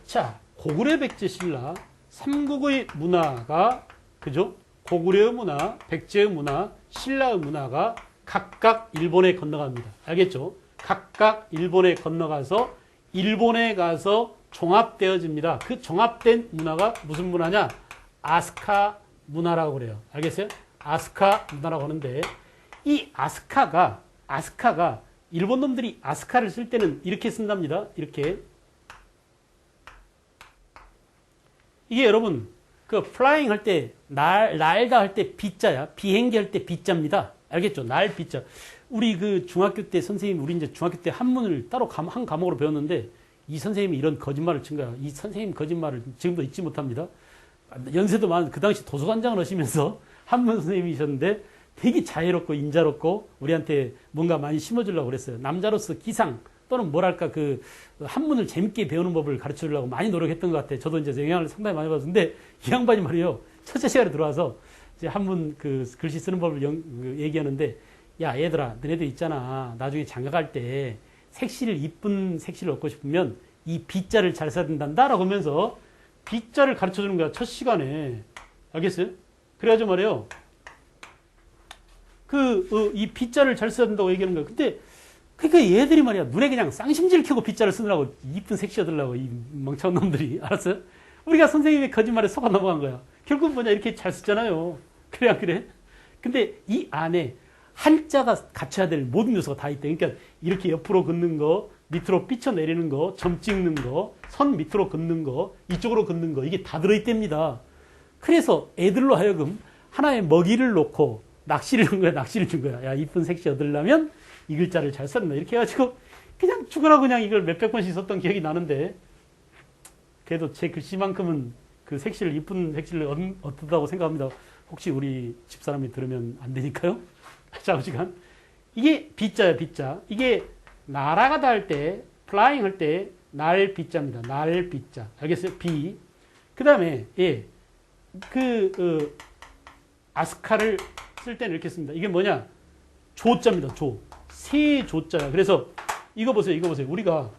자, 고구려 백제 신라, 삼국의 문화가, 그죠? 고구려의 문화, 백제의 문화, 신라의 문화가 각각 일본에 건너갑니다. 알겠죠? 각각 일본에 건너가서 일본에 가서 종합되어집니다. 그 종합된 문화가 무슨 문화냐? 아스카 문화라고 그래요. 알겠어요? 아스카 문화라고 하는데 이 아스카가 일본 놈들이 아스카를 쓸 때는 이렇게 쓴답니다. 이렇게. 이게 여러분 플라잉 할 때 날다 할 때 비자야. 비행기 할 때 비자입니다. 알겠죠? 날 비자. 우리 중학교 때 선생님, 우리 이제 중학교 때 한문을 따로 한 과목으로 배웠는데 이 선생님이 이런 거짓말을 친 거야. 이 선생님 거짓말을 지금도 잊지 못합니다. 연세도 많은 그 당시 도서관장을 하시면서 한문 선생님이셨는데 되게 자애롭고 인자롭고 우리한테 뭔가 많이 심어주려고 그랬어요. 남자로서 기상 또는 뭐랄까 한문을 재밌게 배우는 법을 가르쳐 주려고 많이 노력했던 것 같아요. 저도 이제 영향을 상당히 많이 받았는데 이 양반이 말이에요. 첫째 시간에 들어와서 이제 한문 글씨 쓰는 법을 얘기하는데 야 얘들아 너네들 있잖아. 나중에 장가갈 때 이쁜 색시를 얻고 싶으면 이 비자를 잘 써야 된단다 라고 하면서 비자를 가르쳐 주는 거야. 첫 시간에. 알겠어요? 그래가지고 말이에요. 이 비자를 잘 써야 된다고 얘기하는 거야. 근데 그러니까 얘들이 말이야 눈에 그냥 쌍심지를 켜고 빗자를 쓰느라고 이쁜 색시 얻으려고 이 멍청한 놈들이. 알았어요? 우리가 선생님의 거짓말에 속아 넘어간 거야. 결국 뭐냐 이렇게 잘 쓰잖아요. 그래 안 그래? 근데 이 안에 한자가 갖춰야 될 모든 요소가 다 있다. 그러니까 이렇게 옆으로 긋는 거, 밑으로 삐쳐내리는 거, 점 찍는 거, 선 밑으로 긋는 거, 이쪽으로 긋는 거 이게 다 들어있답니다. 그래서 애들로 하여금 하나의 먹이를 놓고 낚시를 준 거야, 낚시를 준 거야. 야, 이쁜 색시 얻으려면 이 글자를 잘 썼나. 이렇게 해가지고 그냥 죽어라 그냥 이걸 몇백 번씩 썼던 기억이 나는데, 그래도 제 글씨만큼은 그 색시를, 이쁜 색시를 얻었다고 생각합니다. 혹시 우리 집사람이 들으면 안 되니까요. 자우지간. 이게 비자야, 비자. 이게 날아가다 할 때, flying 할 때, 날 비자입니다. 날 비자. 알겠어요? 비. 그 다음에, 예. 아스카를 쓸 때는 이렇게 씁니다. 이게 뭐냐? 조자입니다. 조. 세 조자야. 그래서 이거 보세요. 이거 보세요. 우리가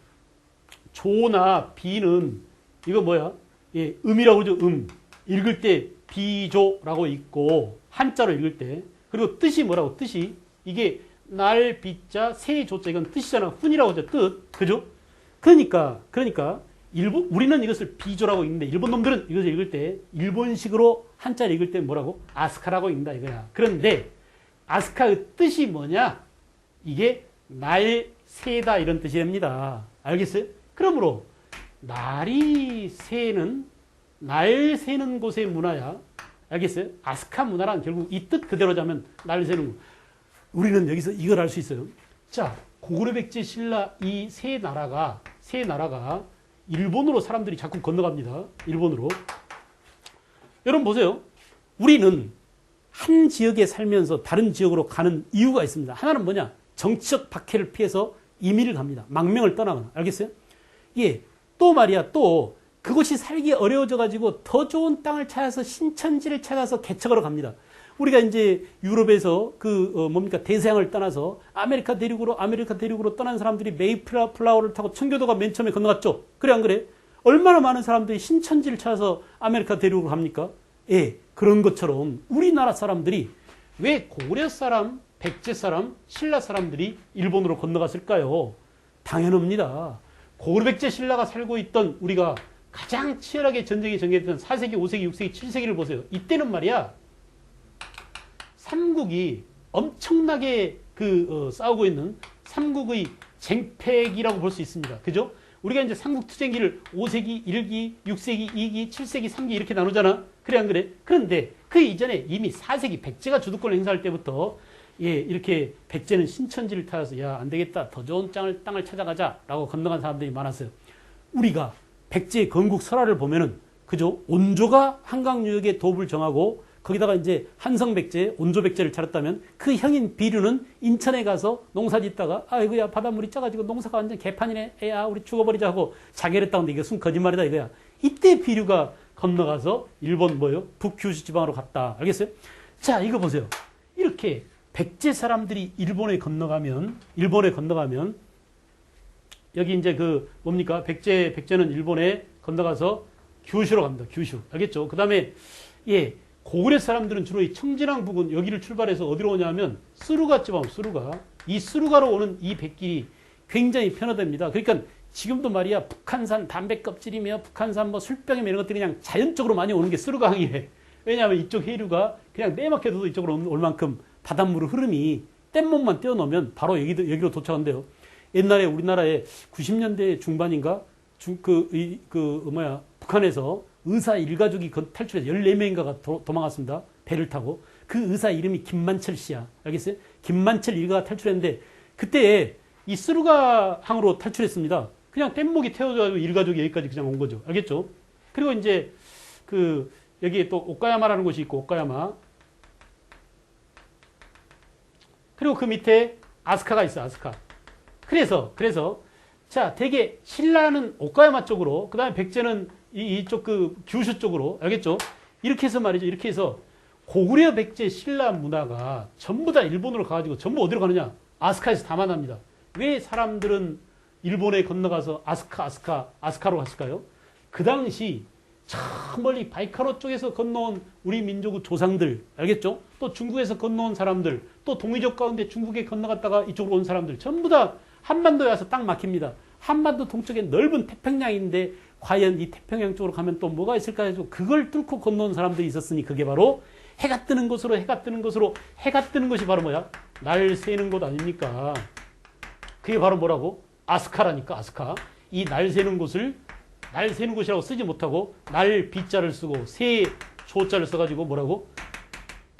조나 비는 이거 뭐야? 예, 음이라고 그러죠. 읽을 때 비조라고 읽고 한자로 읽을 때. 그리고 뜻이 뭐라고? 뜻이 이게 날 비자 세 조자 이건 뜻이잖아. 훈이라고 하죠. 뜻. 그죠? 그러니까 우리는 이것을 비조라고 읽는데 일본 놈들은 이것을 읽을 때 일본식으로 한자를 읽을 때 뭐라고? 아스카라고 읽는다 이거야. 그런데 아스카의 뜻이 뭐냐? 이게 날 새다 이런 뜻이 됩니다. 알겠어요? 그러므로 날이 새는 날 새는 곳의 문화야. 알겠어요? 아스카 문화란 결국 이 뜻 그대로 자면 날 새는 곳. 우리는 여기서 이걸 알 수 있어요. 자, 고구려 백제 신라 이 세 나라가 일본으로 사람들이 자꾸 건너갑니다. 일본으로. 여러분 보세요. 우리는 한 지역에 살면서 다른 지역으로 가는 이유가 있습니다. 하나는 뭐냐? 정치적 박해를 피해서 이민을 갑니다. 망명을 떠나거나. 알겠어요? 예. 또 말이야. 또 그것이 살기 어려워져 가지고 더 좋은 땅을 찾아서 신천지를 찾아서 개척하러 갑니다. 우리가 이제 유럽에서 대서양을 떠나서 아메리카 대륙으로 떠난 사람들이 메이플라워를 타고 청교도가 맨 처음에 건너갔죠. 그래 안 그래? 얼마나 많은 사람들이 신천지를 찾아서 아메리카 대륙으로 갑니까? 예, 그런 것처럼 우리나라 사람들이 왜 고구려 사람, 백제 사람, 신라 사람들이 일본으로 건너갔을까요? 당연합니다. 고구려 백제 신라가 살고 있던 우리가 가장 치열하게 전쟁이 전개됐던 4세기, 5세기, 6세기, 7세기를 보세요. 이때는 말이야. 삼국이 엄청나게 싸우고 있는 삼국의 쟁패기라고 볼 수 있습니다. 그죠? 우리가 이제 삼국투쟁기를 5세기, 1기, 6세기, 2기, 7세기, 3기 이렇게 나누잖아. 그래 안 그래? 그런데 그 이전에 이미 4세기 백제가 주도권을 행사할 때부터 예, 이렇게 백제는 신천지를 타서 야, 안 되겠다. 더 좋은 땅을 찾아가자라고 건너간 사람들이 많았어요. 우리가 백제의 건국 설화를 보면은 그죠? 온조가 한강 유역의 도읍을 정하고 거기다가 이제 한성백제, 온조백제를 차렸다면 그 형인 비류는 인천에 가서 농사 짓다가 아이고야 바닷물이 짜가지고 농사가 완전 개판이네. 야 우리 죽어버리자 하고 자결 했다는데 이게 순 거짓말이다 이거야. 이때 비류가 건너가서 일본 뭐요? 북큐슈 지방으로 갔다. 알겠어요? 자 이거 보세요. 이렇게 백제 사람들이 일본에 건너가면 여기 이제 백제는 일본에 건너가서 규슈로 갑니다. 규슈. 알겠죠? 그 다음에 예. 고구려 사람들은 주로 이 청진항 부근 여기를 출발해서 어디로 오냐면 스루가 지방, 이 스루가로 오는 이 백길이 굉장히 편하답니다. 그러니까 지금도 말이야 북한산 담배 껍질이며 북한산 뭐 술병이며 이런 것들이 그냥 자연적으로 많이 오는 게 스루강이래. 왜냐하면 이쪽 해류가 그냥 내막해도 이쪽으로 올 만큼 바닷물 흐름이 뗏목만 떼어놓으면 바로 여기로 도착한대요. 옛날에 우리나라에 90년대 중반인가 북한에서 의사 일가족이 탈출해서 14명인가가 도망갔습니다. 배를 타고. 그 의사 이름이 김만철 씨야. 알겠어요? 김만철 일가가 탈출했는데 그때 이 스루가 항으로 탈출했습니다. 그냥 뗏목이 태워져가지고 일가족이 여기까지 그냥 온 거죠. 알겠죠? 그리고 이제 여기에 또 오카야마라는 곳이 있고 오카야마. 그리고 그 밑에 아스카가 있어. 아스카. 그래서 자 되게 신라는 오카야마 쪽으로 그 다음에 백제는 이쪽 규슈 쪽으로 알겠죠? 이렇게 해서 말이죠. 이렇게 해서 고구려 백제 신라 문화가 전부 다 일본으로 가가지고 전부 어디로 가느냐? 아스카에서 다 만납니다. 왜 사람들은 일본에 건너가서 아스카로 갔을까요? 그 당시 저 멀리 바이카로 쪽에서 건너온 우리 민족의 조상들 알겠죠? 또 중국에서 건너온 사람들 또 동이족 가운데 중국에 건너갔다가 이쪽으로 온 사람들 전부 다 한반도에 와서 딱 막힙니다. 한반도 동쪽에 넓은 태평양인데 과연 이 태평양 쪽으로 가면 또 뭐가 있을까 해서 그걸 뚫고 건너온 사람들이 있었으니 그게 바로 해가 뜨는 것이 바로 뭐야? 날 새는 곳 아닙니까? 그게 바로 뭐라고? 아스카라니까 아스카. 이 날 새는 곳이라고 쓰지 못하고 날 비자를 쓰고 새 조자를 써가지고 뭐라고?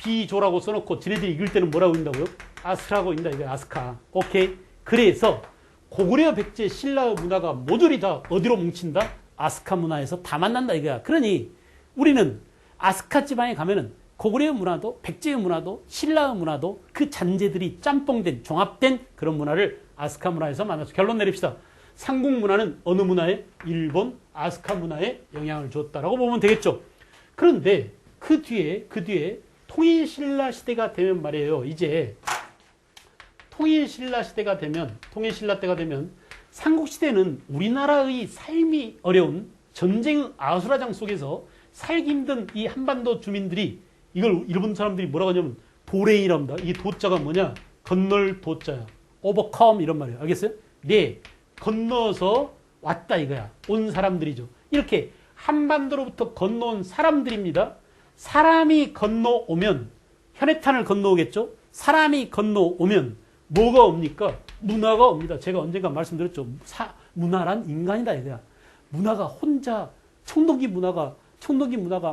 비조라고 써놓고 지네들이 읽을 때는 뭐라고 읽는다고요? 아스카라고 읽는다. 이거 아스카. 오케이. 그래서 고구려, 백제, 신라의 문화가 모조리 다 어디로 뭉친다? 아스카 문화에서 다 만난다 이거야. 그러니 우리는 아스카 지방에 가면은 고구려 문화도 백제의 문화도 신라의 문화도 그 잔재들이 짬뽕된 종합된 그런 문화를 아스카 문화에서 만나서 결론 내립시다. 삼국 문화는 어느 문화에? 일본 아스카 문화에 영향을 줬다라고 보면 되겠죠. 그런데 그 뒤에 통일신라 시대가 되면 말이에요. 이제 통일신라 때가 되면 삼국시대는 우리나라의 삶이 어려운 전쟁 아수라장 속에서 살기 힘든 이 한반도 주민들이 이걸 일본 사람들이 뭐라고 하냐면 도레이랍니다. 이 도자가 뭐냐? 건널 도자야. overcome 이런 말이에요. 알겠어요? 네. 건너서 왔다 이거야. 온 사람들이죠. 이렇게 한반도로부터 건너온 사람들입니다. 사람이 건너오면 혈액탄을 건너오겠죠. 사람이 건너오면 뭐가 옵니까? 문화가 옵니다. 제가 언젠가 말씀드렸죠. 문화란 인간이다 이거야. 문화가 혼자 청동기 문화가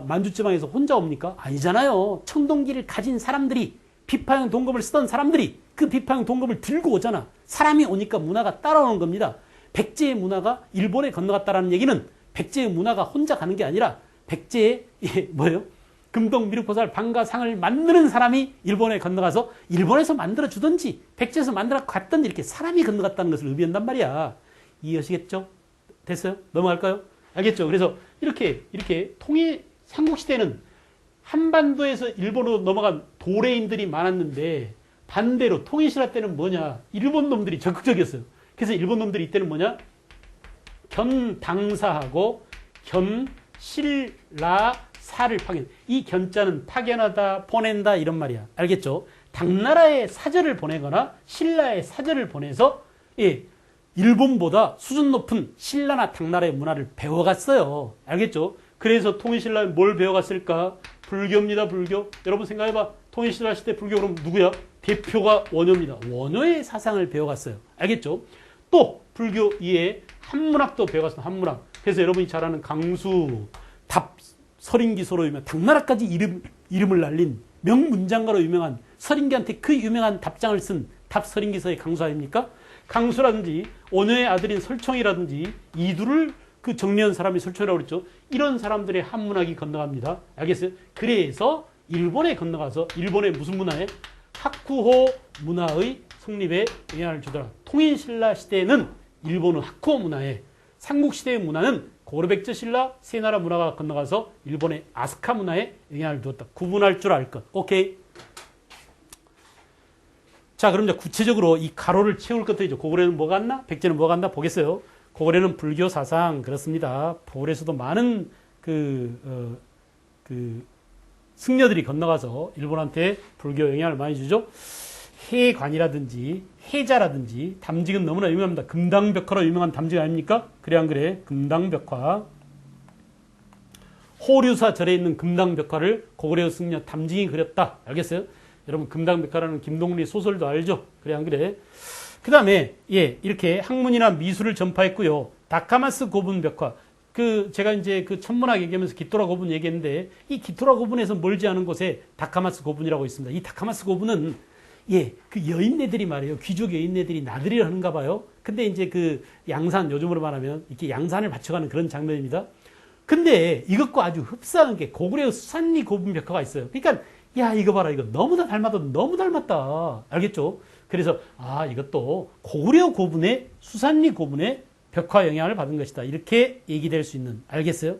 만주지방에서 혼자 옵니까? 아니잖아요. 청동기를 가진 사람들이 비파형 동검을 쓰던 사람들이 그 비파형 동검을 들고 오잖아. 사람이 오니까 문화가 따라오는 겁니다. 백제의 문화가 일본에 건너갔다라는 얘기는 백제의 문화가 혼자 가는 게 아니라 백제의 뭐예요? 금동 미륵보살 방가상을 만드는 사람이 일본에 건너가서 일본에서 만들어주든지 백제에서 만들어 갔든지 이렇게 사람이 건너갔다는 것을 의미한단 말이야. 이해하시겠죠? 됐어요? 넘어갈까요? 알겠죠? 그래서 이렇게 통일 삼국시대는 한반도에서 일본으로 넘어간 도레인들이 많았는데 반대로 통일신라 때는 뭐냐? 일본 놈들이 적극적이었어요. 그래서 일본 놈들이 이때는 뭐냐? 견당사하고 견실라사를 파견. 이 견자는 파견하다, 보낸다 이런 말이야. 알겠죠? 당나라에 사절을 보내거나 신라에 사절을 보내서 일본보다 수준 높은 신라나 당나라의 문화를 배워갔어요. 알겠죠? 그래서 통일신라는 뭘 배워갔을까? 불교입니다. 불교. 여러분 생각해봐. 통일신라 시대 불교 그럼 누구야? 대표가 원효입니다. 원효의 사상을 배워갔어요. 알겠죠? 또 불교 이외에 한문학도 배워갔어요. 한문학. 그래서 여러분이 잘 아는 강수, 답, 설인기서로 유명한 당나라까지 이름을 날린 명문장가로 유명한 설인기한테 그 유명한 답장을 쓴 답설인기서의 강수 아닙니까? 강수라든지 원효의 아들인 설총이라든지 이두를 그 정리한 사람이 설총이라고 그랬죠. 이런 사람들의 한문학이 건너갑니다. 알겠어요? 그래서 일본에 건너가서 일본의 무슨 문화에? 하쿠호 문화의 성립에 영향을 주더라. 통일신라 시대에는 일본의 하쿠호 문화에, 삼국시대의 문화는 고려백제 신라 세 나라 문화가 건너가서 일본의 아스카 문화에 영향을 주었다. 구분할 줄 알 것. 오케이. 자, 그럼 이제 구체적으로 이 가로를 채울 것들이죠. 고구려는 뭐가 갔나? 백제는 뭐가 갔나? 보겠어요. 고구려는 불교 사상 그렇습니다. 고구려에서도 많은 승려들이 건너가서 일본한테 불교 영향을 많이 주죠. 해관이라든지 해자라든지 담직은 너무나 유명합니다. 금당벽화로 유명한 담직 아닙니까? 그래 안 그래? 금당벽화. 호류사 절에 있는 금당벽화를 고구려 승려 담직이 그렸다. 알겠어요? 여러분 금당벽화라는 김동리 소설도 알죠? 그래 안 그래? 그 다음에 이렇게 학문이나 미술을 전파했고요. 다카마스 고분벽화. 제가 이제 천문학 얘기하면서 기토라 고분 얘기했는데 이 기토라 고분에서 멀지 않은 곳에 다카마스 고분이라고 있습니다. 이 다카마스 고분은 그 여인네들이 말이에요. 귀족 여인네들이 나들이를 하는가 봐요. 근데 이제 양산, 요즘으로 말하면 이렇게 양산을 받쳐가는 그런 장면입니다. 근데 이것과 아주 흡사한 게 고구려 수산리 고분벽화가 있어요. 그러니까 이거 봐라. 이거 너무나 닮았다. 너무 닮았다. 알겠죠? 그래서 이것도 고구려 고분의 수산리 고분의 벽화 영향을 받은 것이다. 이렇게 얘기될 수 있는. 알겠어요?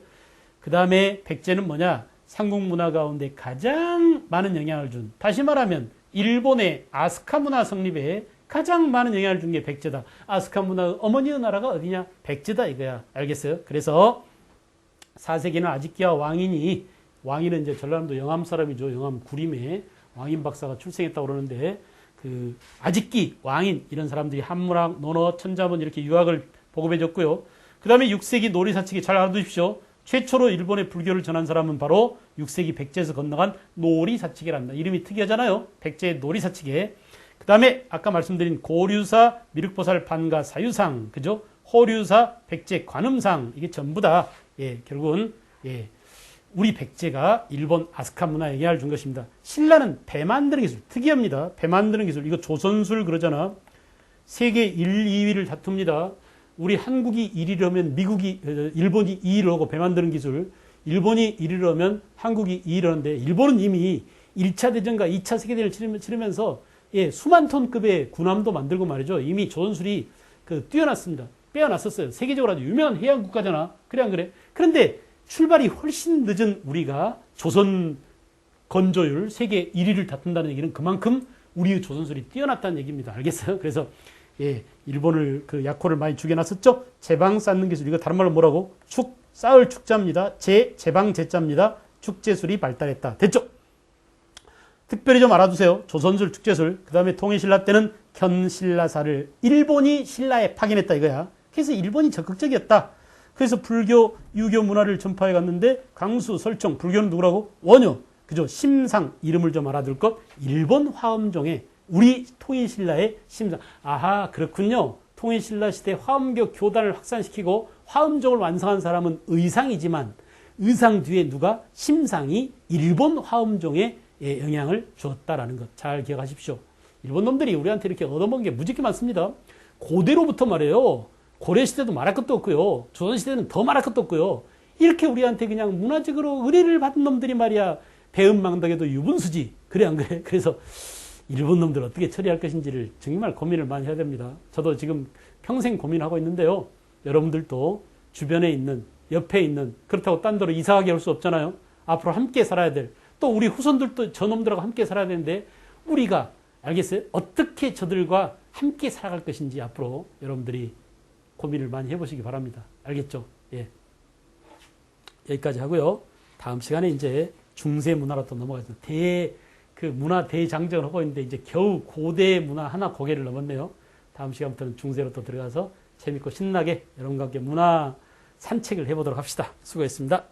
그 다음에 백제는 뭐냐? 삼국 문화 가운데 가장 많은 영향을 준. 다시 말하면 일본의 아스카 문화 성립에 가장 많은 영향을 준 게 백제다. 아스카 문화의 어머니의 나라가 어디냐? 백제다 이거야. 알겠어요? 그래서 4세기는 아지키와 왕인은 이제 전라남도 영암 사람이죠. 영암 구림에 왕인 박사가 출생했다고 그러는데 아지키, 왕인 이런 사람들이 한문학, 논어, 천자문 이렇게 유학을 보급해줬고요. 그 다음에 6세기 노리사측이 잘 알아두십시오. 최초로 일본의 불교를 전한 사람은 바로 6세기 백제에서 건너간 노리사측이랍니다. 이름이 특이하잖아요. 백제의 노리사측에. 그 다음에 아까 말씀드린 고류사 미륵보살 반가 사유상, 그죠? 호류사 백제 관음상, 이게 전부 다 결국은 우리 백제가 일본 아스카 문화에 영향을 준 것입니다. 신라는 배 만드는 기술, 특이합니다. 배 만드는 기술, 이거 조선술 그러잖아. 세계 1, 2위를 다툽니다. 우리 한국이 1위라면 일본이 2위를 하고 배 만드는 기술, 일본이 1위를 하면 한국이 2위를 하는데, 일본은 이미 1차 대전과 2차 세계대전을 치르면서 수만 톤급의 군함도 만들고 말이죠. 이미 조선술이 뛰어났습니다. 빼어났었어요. 세계적으로 아주 유명한 해양 국가잖아. 그래 안 그래? 그런데 출발이 훨씬 늦은 우리가 조선 건조율 세계 1위를 다툰다는 얘기는 그만큼 우리의 조선술이 뛰어났다는 얘기입니다. 알겠어요? 그래서 일본을 약호를 많이 죽여놨었죠. 제방 쌓는 기술, 이거 다른 말로 뭐라고? 쌓을 축자입니다. 제방 제자입니다. 축제술이 발달했다. 됐죠? 특별히 좀 알아두세요. 조선술, 축제술. 그 다음에 통일신라 때는 견신라사를 일본이 신라에 파견했다 이거야. 그래서 일본이 적극적이었다. 그래서 불교, 유교 문화를 전파해 갔는데 강수, 설총, 불교는 누구라고? 원효. 그죠? 심상, 이름을 좀 알아둘 것. 일본 화엄종의 우리 통일신라의 심상. 아하, 그렇군요. 통일신라 시대 화엄교 교단을 확산시키고 화엄종을 완성한 사람은 의상이지만 의상 뒤에 누가? 심상이 일본 화엄종에 영향을 주었다라는 것 잘 기억하십시오. 일본 놈들이 우리한테 이렇게 얻어먹은 게 무지개 많습니다. 고대로부터 말해요. 고려시대도 말할 것도 없고요. 조선시대는 더 말할 것도 없고요. 이렇게 우리한테 그냥 문화적으로 의뢰를 받은 놈들이 말이야. 배은망덕에도 유분수지. 그래 안 그래? 그래서 일본 놈들 어떻게 처리할 것인지를 정말 고민을 많이 해야 됩니다. 저도 지금 평생 고민하고 있는데요. 여러분들도 주변에 있는, 옆에 있는, 그렇다고 딴 데로 이사가게 할 수 없잖아요. 앞으로 함께 살아야 될, 또 우리 후손들도 저놈들하고 함께 살아야 되는데 우리가 알겠어요? 어떻게 저들과 함께 살아갈 것인지 앞으로 여러분들이 고민을 많이 해보시기 바랍니다. 알겠죠? 예. 여기까지 하고요. 다음 시간에 이제 중세 문화로 또 넘어가겠습니다. 문화 대장정을 하고 있는데 이제 겨우 고대 문화 하나 고개를 넘었네요. 다음 시간부터는 중세로 또 들어가서 재밌고 신나게 여러분과 함께 문화 산책을 해보도록 합시다. 수고했습니다.